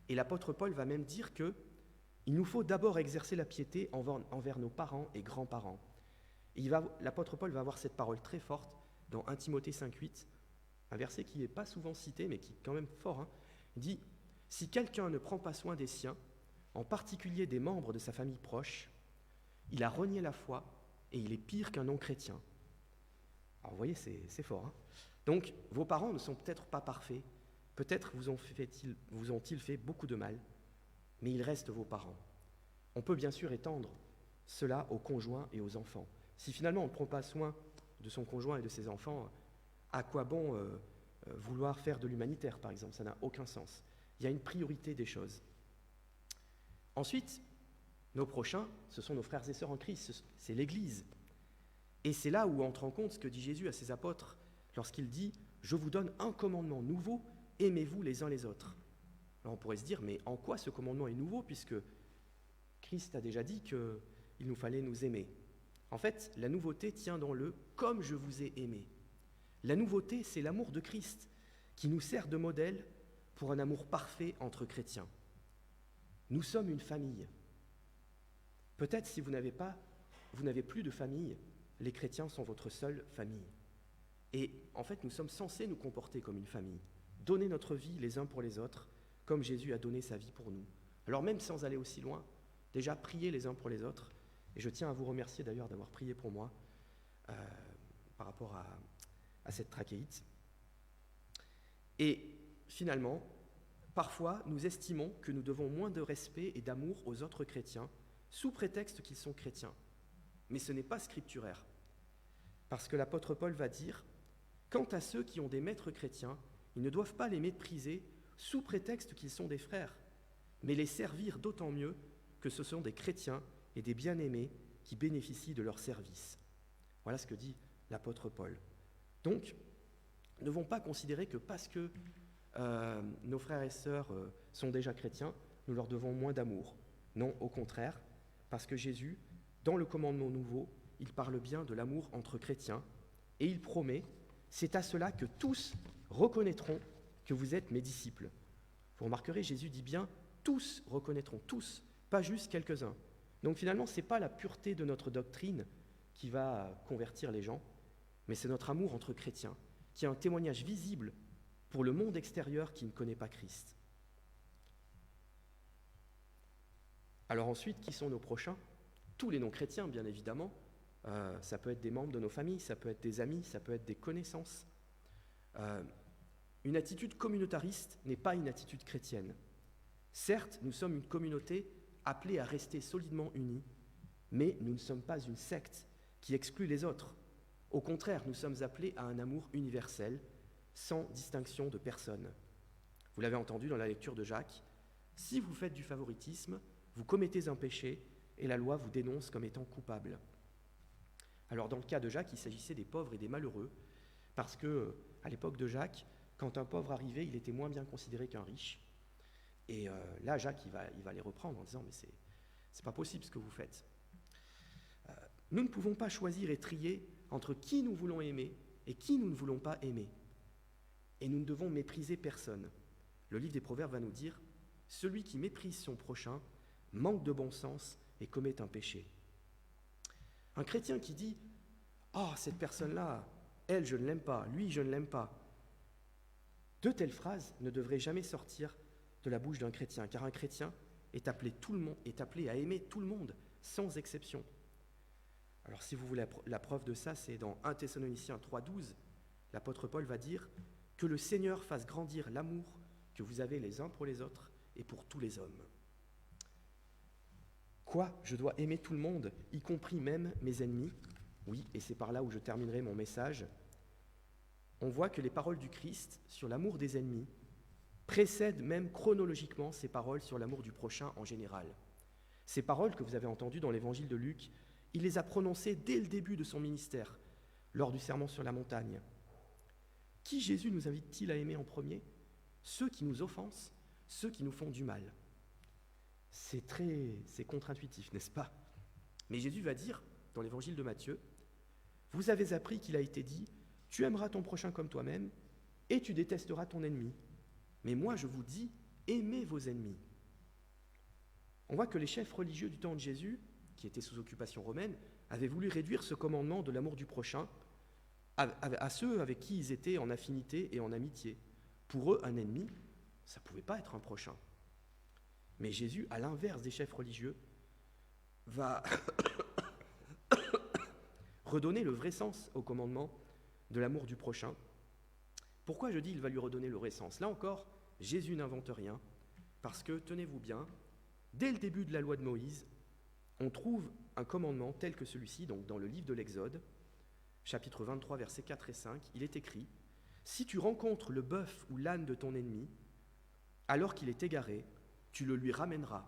Et l'apôtre Paul va même dire que il nous faut d'abord exercer la piété envers nos parents et grands-parents. Et l'apôtre Paul va avoir cette parole très forte dans 1 Timothée 5,8, un verset qui n'est pas souvent cité, mais qui est quand même fort. Hein. Il dit « Si quelqu'un ne prend pas soin des siens, en particulier des membres de sa famille proche, il a renié la foi et il est pire qu'un non-chrétien. » Alors vous voyez, c'est fort. Hein. Donc, vos parents ne sont peut-être pas parfaits, peut-être vous ont-ils fait beaucoup de mal, mais ils restent vos parents. On peut bien sûr étendre cela aux conjoints et aux enfants. Si finalement on ne prend pas soin de son conjoint et de ses enfants, à quoi bon vouloir faire de l'humanitaire, par exemple? Ça n'a aucun sens. Il y a une priorité des choses. Ensuite, nos prochains, ce sont nos frères et sœurs en Christ, c'est l'Église. Et c'est là où entre en compte ce que dit Jésus à ses apôtres lorsqu'il dit « Je vous donne un commandement nouveau, aimez-vous les uns les autres ». Alors on pourrait se dire, mais en quoi ce commandement est nouveau puisque Christ a déjà dit qu'il nous fallait nous aimer? En fait, la nouveauté tient dans le « comme je vous ai aimé ». La nouveauté, c'est l'amour de Christ. qui nous sert de modèle pour un amour parfait entre chrétiens. Nous sommes une famille. Peut-être si vous n'avez plus de famille, les chrétiens sont votre seule famille. Et en fait, nous sommes censés nous comporter comme une famille, donner notre vie les uns pour les autres, comme Jésus a donné sa vie pour nous. Alors même sans aller aussi loin, déjà prier les uns pour les autres, et je tiens à vous remercier d'ailleurs d'avoir prié pour moi par rapport à cette trachéite. Et finalement, parfois, nous estimons que nous devons moins de respect et d'amour aux autres chrétiens, sous prétexte qu'ils sont chrétiens. Mais ce n'est pas scripturaire. Parce que l'apôtre Paul va dire « Quant à ceux qui ont des maîtres chrétiens, ils ne doivent pas les mépriser sous prétexte qu'ils sont des frères, mais les servir d'autant mieux que ce sont des chrétiens et des bien-aimés qui bénéficient de leur service. » Voilà ce que dit l'apôtre Paul. Donc, ne devons pas considérer que parce que nos frères et sœurs sont déjà chrétiens, nous leur devons moins d'amour. Non, au contraire, parce que Jésus, dans le commandement nouveau, il parle bien de l'amour entre chrétiens, et il promet, c'est à cela que tous reconnaîtront que vous êtes mes disciples. Vous remarquerez, Jésus dit bien, tous reconnaîtront, tous, pas juste quelques-uns. Donc finalement, ce n'est pas la pureté de notre doctrine qui va convertir les gens, mais c'est notre amour entre chrétiens, qui est un témoignage visible pour le monde extérieur qui ne connaît pas Christ. Alors ensuite, qui sont nos prochains ? Tous les non-chrétiens, bien évidemment. Ça peut être des membres de nos familles, ça peut être des amis, ça peut être des connaissances. Une attitude communautariste n'est pas une attitude chrétienne. Certes, nous sommes une communauté appelée à rester solidement unis, mais nous ne sommes pas une secte qui exclut les autres. Au contraire, nous sommes appelés à un amour universel, sans distinction de personne. Vous l'avez entendu dans la lecture de Jacques, si vous faites du favoritisme, vous commettez un péché et la loi vous dénonce comme étant coupable. Alors dans le cas de Jacques, il s'agissait des pauvres et des malheureux, parce que à l'époque de Jacques, quand un pauvre arrivait, il était moins bien considéré qu'un riche. Et là, Jacques, il va les reprendre en disant « mais c'est pas possible ce que vous faites ». Nous ne pouvons pas choisir et trier entre qui nous voulons aimer et qui nous ne voulons pas aimer. Et nous ne devons mépriser personne. Le livre des Proverbes va nous dire « celui qui méprise son prochain manque de bon sens et commet un péché ». Un chrétien qui dit « Ah, cette personne-là, elle, je ne l'aime pas, lui, je ne l'aime pas », de telles phrases ne devraient jamais sortir de la bouche d'un chrétien, car un chrétien est appelé à aimer tout le monde, sans exception. Alors si vous voulez la preuve de ça, c'est dans 1 Thessaloniciens 3,12, l'apôtre Paul va dire « Que le Seigneur fasse grandir l'amour que vous avez les uns pour les autres et pour tous les hommes. » Quoi ? Je dois aimer tout le monde, y compris même mes ennemis ? Oui, et c'est par là où je terminerai mon message. On voit que les paroles du Christ sur l'amour des ennemis précèdent même chronologiquement ces paroles sur l'amour du prochain en général. Ces paroles que vous avez entendues dans l'évangile de Luc, il les a prononcées dès le début de son ministère, lors du sermon sur la montagne. Qui Jésus nous invite-t-il à aimer en premier ? Ceux qui nous offensent, ceux qui nous font du mal. C'est contre-intuitif, n'est-ce pas ? Mais Jésus va dire, dans l'évangile de Matthieu, « Vous avez appris qu'il a été dit, tu aimeras ton prochain comme toi-même, et tu détesteras ton ennemi. Mais moi, je vous dis, aimez vos ennemis. » On voit que les chefs religieux du temps de Jésus, qui étaient sous occupation romaine, avaient voulu réduire ce commandement de l'amour du prochain à ceux avec qui ils étaient en affinité et en amitié. Pour eux, un ennemi, ça ne pouvait pas être un prochain. Mais Jésus, à l'inverse des chefs religieux, va redonner le vrai sens au commandement de l'amour du prochain. Pourquoi je dis il va lui redonner le vrai sens ? Là encore, Jésus n'invente rien, parce que, tenez-vous bien, dès le début de la loi de Moïse, on trouve un commandement tel que celui-ci, donc dans le livre de l'Exode, chapitre 23, versets 4 et 5, il est écrit « Si tu rencontres le bœuf ou l'âne de ton ennemi, alors qu'il est égaré, tu le lui ramèneras.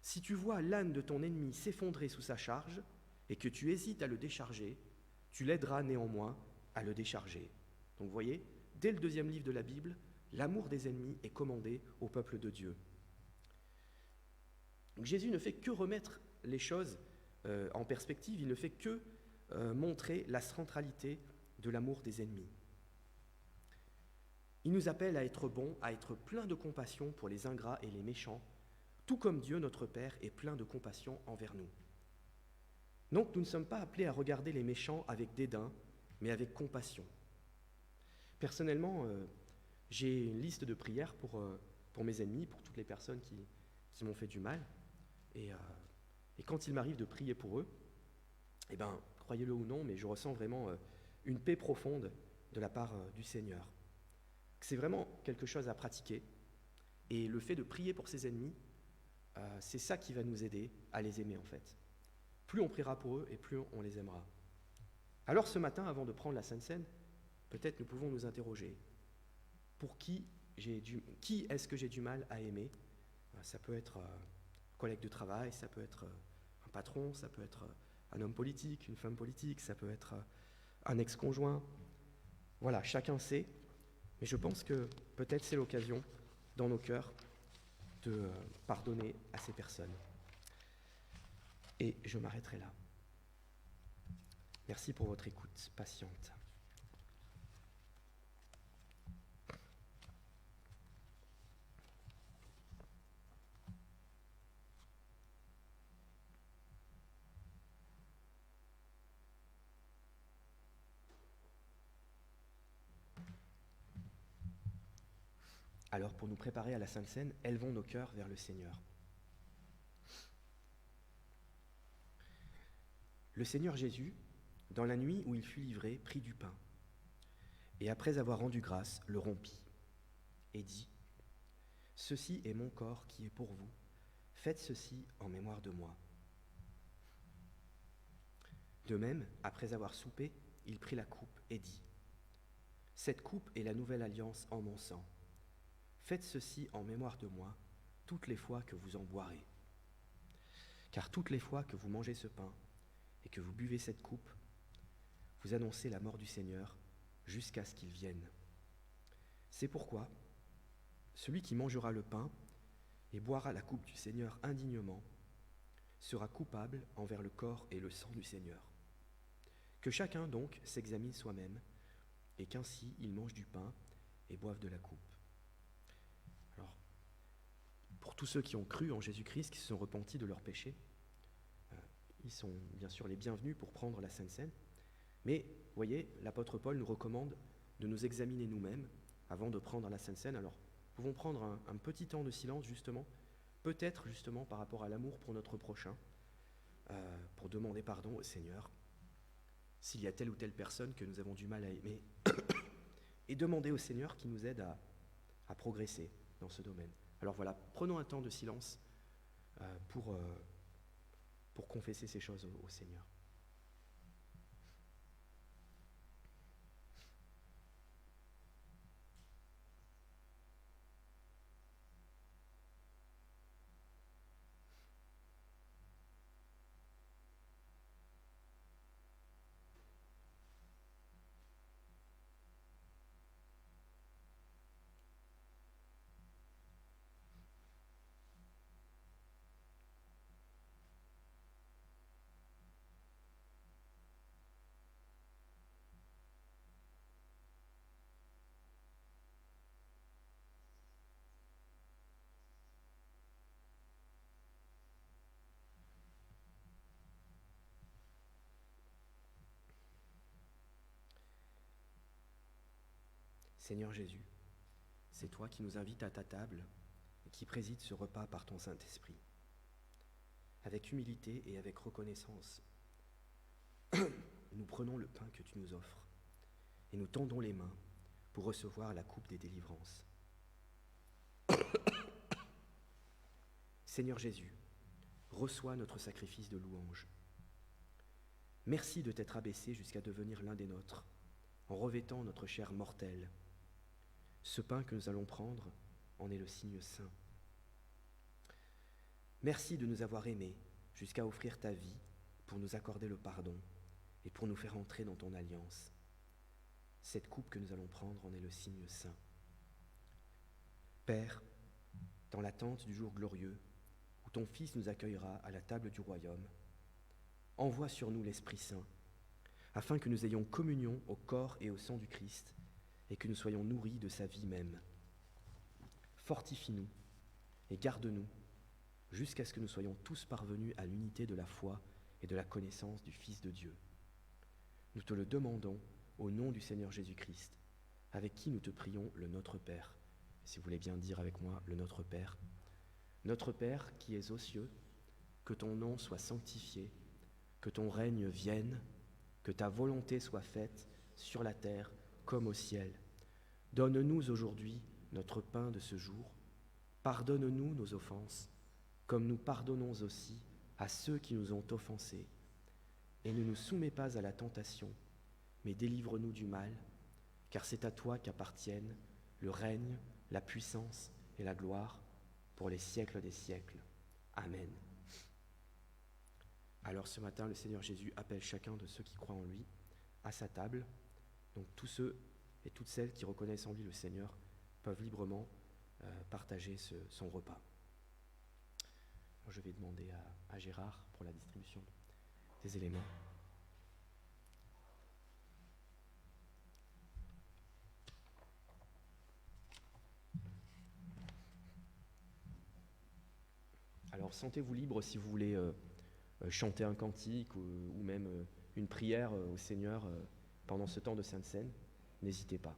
Si tu vois l'âne de ton ennemi s'effondrer sous sa charge et que tu hésites à le décharger, tu l'aideras néanmoins à le décharger. » Donc vous voyez, dès le deuxième livre de la Bible, l'amour des ennemis est commandé au peuple de Dieu. Donc Jésus ne fait que remettre les choses en perspective, il ne fait que montrer la centralité de l'amour des ennemis. Il nous appelle à être bons, à être pleins de compassion pour les ingrats et les méchants, tout comme Dieu, notre Père, est plein de compassion envers nous. Donc nous ne sommes pas appelés à regarder les méchants avec dédain, mais avec compassion. Personnellement, j'ai une liste de prières pour mes ennemis, pour toutes les personnes qui m'ont fait du mal. Et quand il m'arrive de prier pour eux, eh bien, croyez-le ou non, mais je ressens vraiment une paix profonde de la part du Seigneur. C'est vraiment quelque chose à pratiquer. Et le fait de prier pour ses ennemis, c'est ça qui va nous aider à les aimer en fait. Plus on priera pour eux et plus on les aimera. Alors ce matin, avant de prendre la Sainte Seine, peut-être nous pouvons nous interroger. Pour qui est-ce que j'ai du mal à aimer ? Ça peut être un collègue de travail, ça peut être un patron, ça peut être un homme politique, une femme politique, ça peut être un ex-conjoint. Voilà, chacun sait. Mais je pense que peut-être c'est l'occasion, dans nos cœurs, de pardonner à ces personnes. Et je m'arrêterai là. Merci pour votre écoute patiente. Alors, pour nous préparer à la Sainte Seine, élevons nos cœurs vers le Seigneur. Le Seigneur Jésus, dans la nuit où il fut livré, prit du pain, et après avoir rendu grâce, le rompit, et dit : « Ceci est mon corps qui est pour vous, faites ceci en mémoire de moi. » De même, après avoir soupé, il prit la coupe et dit : « Cette coupe est la nouvelle alliance en mon sang. Faites ceci en mémoire de moi, toutes les fois que vous en boirez. Car toutes les fois que vous mangez ce pain et que vous buvez cette coupe, vous annoncez la mort du Seigneur jusqu'à ce qu'il vienne. C'est pourquoi celui qui mangera le pain et boira la coupe du Seigneur indignement sera coupable envers le corps et le sang du Seigneur. Que chacun donc s'examine soi-même, et qu'ainsi il mange du pain et boive de la coupe. » Alors, pour tous ceux qui ont cru en Jésus-Christ, qui se sont repentis de leurs péchés, ils sont bien sûr les bienvenus pour prendre la Sainte Seine. Mais, voyez, l'apôtre Paul nous recommande de nous examiner nous-mêmes avant de prendre la Sainte Seine. Alors, nous pouvons prendre un petit temps de silence, justement, peut-être justement par rapport à l'amour pour notre prochain, pour demander pardon au Seigneur, s'il y a telle ou telle personne que nous avons du mal à aimer, et demander au Seigneur qui nous aide à progresser dans ce domaine. Alors voilà, prenons un temps de silence pour confesser ces choses au Seigneur. Seigneur Jésus, c'est toi qui nous invites à ta table et qui présides ce repas par ton Saint-Esprit. Avec humilité et avec reconnaissance, nous prenons le pain que tu nous offres et nous tendons les mains pour recevoir la coupe des délivrances. Seigneur Jésus, reçois notre sacrifice de louange. Merci de t'être abaissé jusqu'à devenir l'un des nôtres, en revêtant notre chair mortelle. Ce pain que nous allons prendre en est le signe saint. Merci de nous avoir aimés jusqu'à offrir ta vie pour nous accorder le pardon et pour nous faire entrer dans ton alliance. Cette coupe que nous allons prendre en est le signe saint. Père, dans l'attente du jour glorieux où ton Fils nous accueillera à la table du royaume, envoie sur nous l'Esprit Saint, afin que nous ayons communion au corps et au sang du Christ et que nous soyons nourris de sa vie même. Fortifie-nous et garde-nous jusqu'à ce que nous soyons tous parvenus à l'unité de la foi et de la connaissance du Fils de Dieu. Nous te le demandons au nom du Seigneur Jésus-Christ, avec qui nous te prions le Notre Père. Si vous voulez bien dire avec moi le Notre Père. Notre Père qui es aux cieux, que ton nom soit sanctifié, que ton règne vienne, que ta volonté soit faite sur la terre comme au ciel. Donne-nous aujourd'hui notre pain de ce jour. Pardonne-nous nos offenses, comme nous pardonnons aussi à ceux qui nous ont offensés. Et ne nous soumets pas à la tentation, mais délivre-nous du mal, car c'est à toi qu'appartiennent le règne, la puissance et la gloire pour les siècles des siècles. Amen. Alors ce matin, le Seigneur Jésus appelle chacun de ceux qui croient en lui à sa table. Donc tous ceux et toutes celles qui reconnaissent en lui le Seigneur peuvent librement partager son repas. Alors, je vais demander à Gérard pour la distribution des éléments. Alors sentez-vous libre si vous voulez chanter un cantique ou même une prière au Seigneur pendant ce temps de Sainte Seine, n'hésitez pas.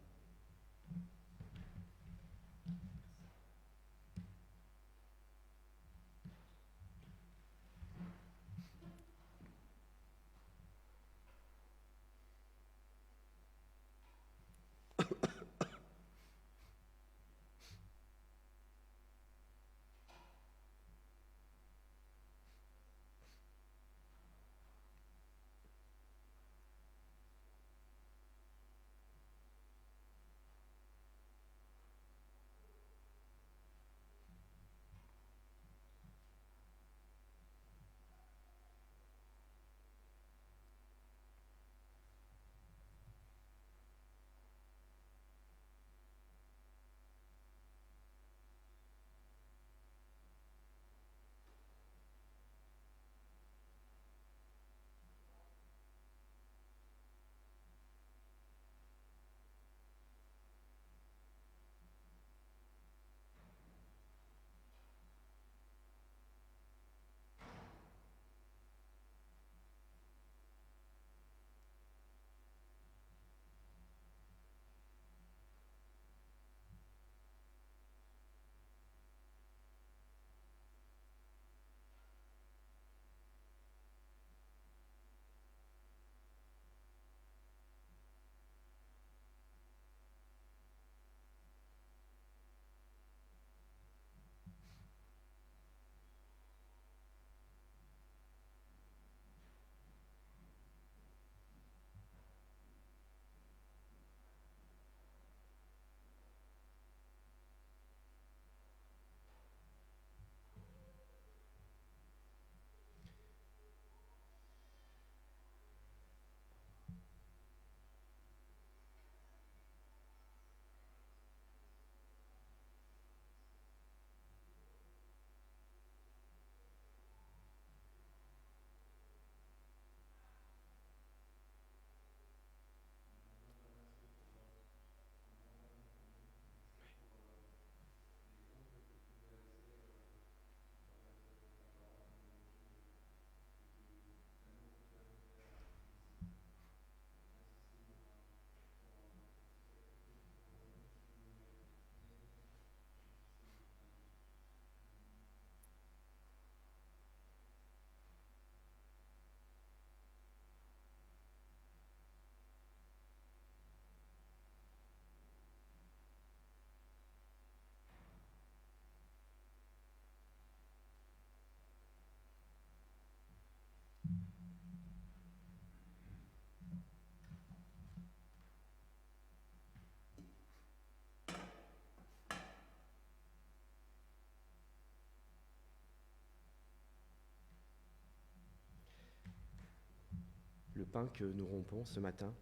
Le pain que nous rompons ce matin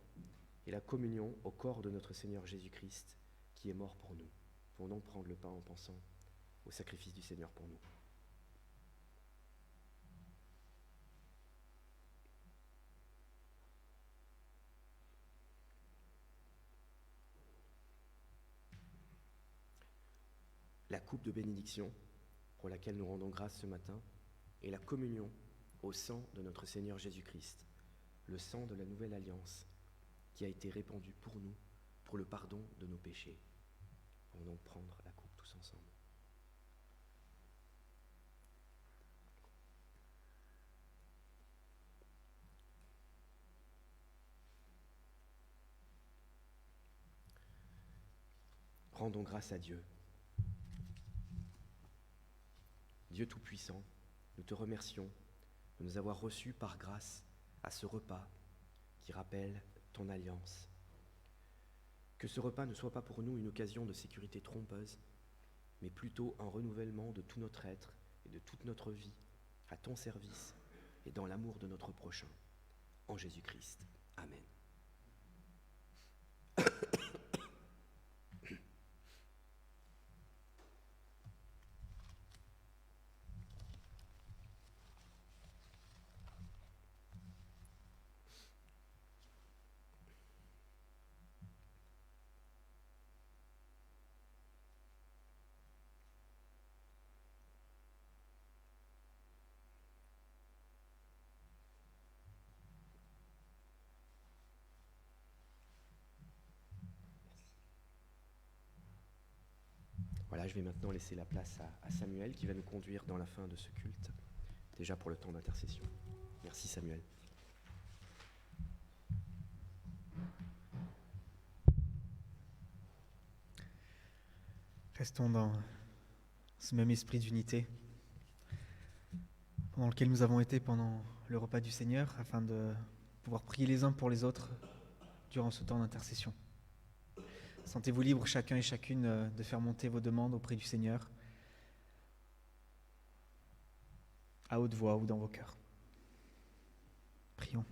est la communion au corps de notre Seigneur Jésus-Christ qui est mort pour nous. Nous pouvons donc prendre le pain en pensant au sacrifice du Seigneur pour nous. la coupe de bénédiction pour laquelle nous rendons grâce ce matin et la communion au sang de notre Seigneur Jésus-Christ, le sang de la nouvelle alliance qui a été répandu pour nous, pour le pardon de nos péchés. On va donc prendre la coupe tous ensemble. Rendons grâce à Dieu. Dieu Tout-Puissant, nous te remercions de nous avoir reçus par grâce à ce repas qui rappelle ton alliance. Que ce repas ne soit pas pour nous une occasion de sécurité trompeuse, mais plutôt un renouvellement de tout notre être et de toute notre vie à ton service et dans l'amour de notre prochain. En Jésus-Christ. Amen. Voilà, je vais maintenant laisser la place à Samuel qui va nous conduire dans la fin de ce culte, déjà pour le temps d'intercession. Merci Samuel. Restons dans ce même esprit d'unité pendant lequel nous avons été pendant le repas du Seigneur, afin de pouvoir prier les uns pour les autres durant ce temps d'intercession. Sentez-vous libre, chacun et chacune, de faire monter vos demandes auprès du Seigneur, à haute voix ou dans vos cœurs. Prions.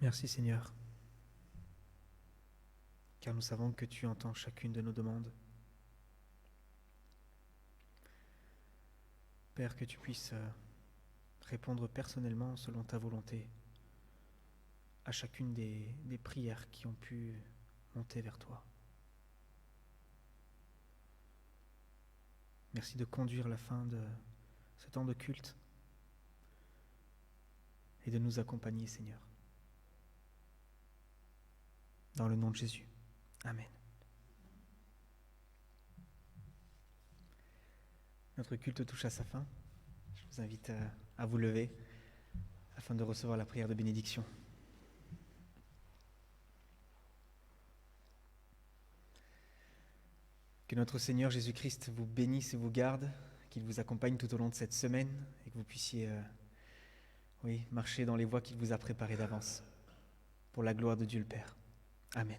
Merci Seigneur, car nous savons que tu entends chacune de nos demandes. Père, que tu puisses répondre personnellement selon ta volonté à chacune des prières qui ont pu monter vers toi. Merci de conduire la fin de ce temps de culte et de nous accompagner, Seigneur. Dans le nom de Jésus. Amen. Notre culte touche à sa fin. Je vous invite à vous lever afin de recevoir la prière de bénédiction. Que notre Seigneur Jésus-Christ vous bénisse et vous garde, qu'il vous accompagne tout au long de cette semaine et que vous puissiez marcher dans les voies qu'il vous a préparées d'avance pour la gloire de Dieu le Père. Amen.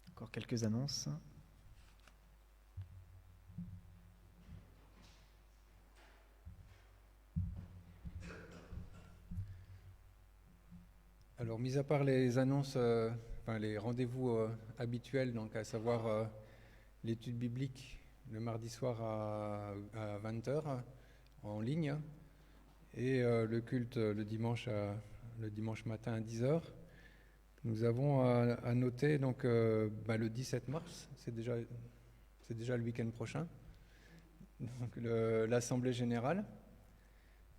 Encore quelques annonces. Alors, mis à part les annonces, les rendez-vous habituels, donc à savoir l'étude biblique le mardi soir à 20h en ligne et le culte le dimanche matin à 10h. Nous avons à noter donc le 17 mars, c'est déjà le week-end prochain, donc l'Assemblée générale.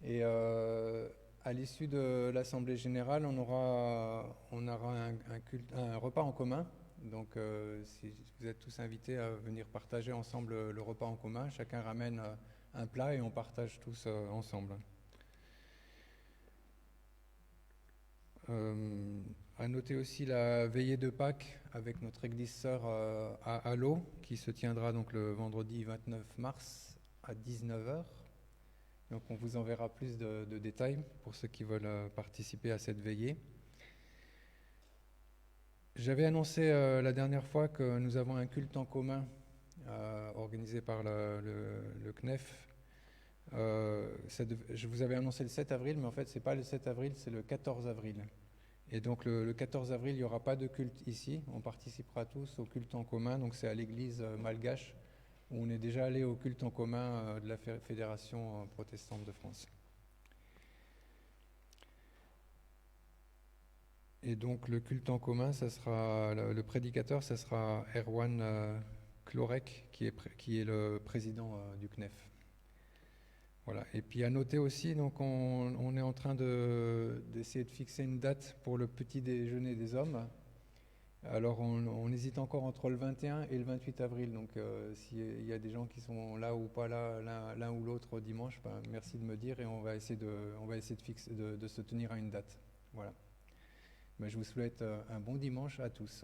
Et à l'issue de l'Assemblée générale, on aura un repas en commun. Donc si vous êtes tous invités à venir partager ensemble le repas en commun, chacun ramène un plat et on partage tous ensemble. À noter aussi la veillée de Pâques avec notre église sœur à Allo, qui se tiendra donc le vendredi 29 mars à 19h. Donc on vous enverra plus de détails pour ceux qui veulent participer à cette veillée. J'avais annoncé la dernière fois que nous avons un culte en commun organisé par le CNEF. Je vous avais annoncé le 7 avril, mais en fait, ce n'est pas le 7 avril, c'est le 14 avril. Et donc, le 14 avril, il n'y aura pas de culte ici. On participera tous au culte en commun. Donc, c'est à l'église malgache, où on est déjà allé au culte en commun de la Fédération protestante de France. Et donc, le culte en commun, ça sera le prédicateur, ça sera Erwan Klorek, qui est le président du CNEF. Voilà. Et puis à noter aussi, donc on est en train d'essayer de fixer une date pour le petit déjeuner des hommes. Alors on hésite encore entre le 21 et le 28 avril. Donc s'il y a des gens qui sont là ou pas là, l'un ou l'autre dimanche, merci de me dire et on va essayer de se tenir à une date. Voilà. Je vous souhaite un bon dimanche à tous.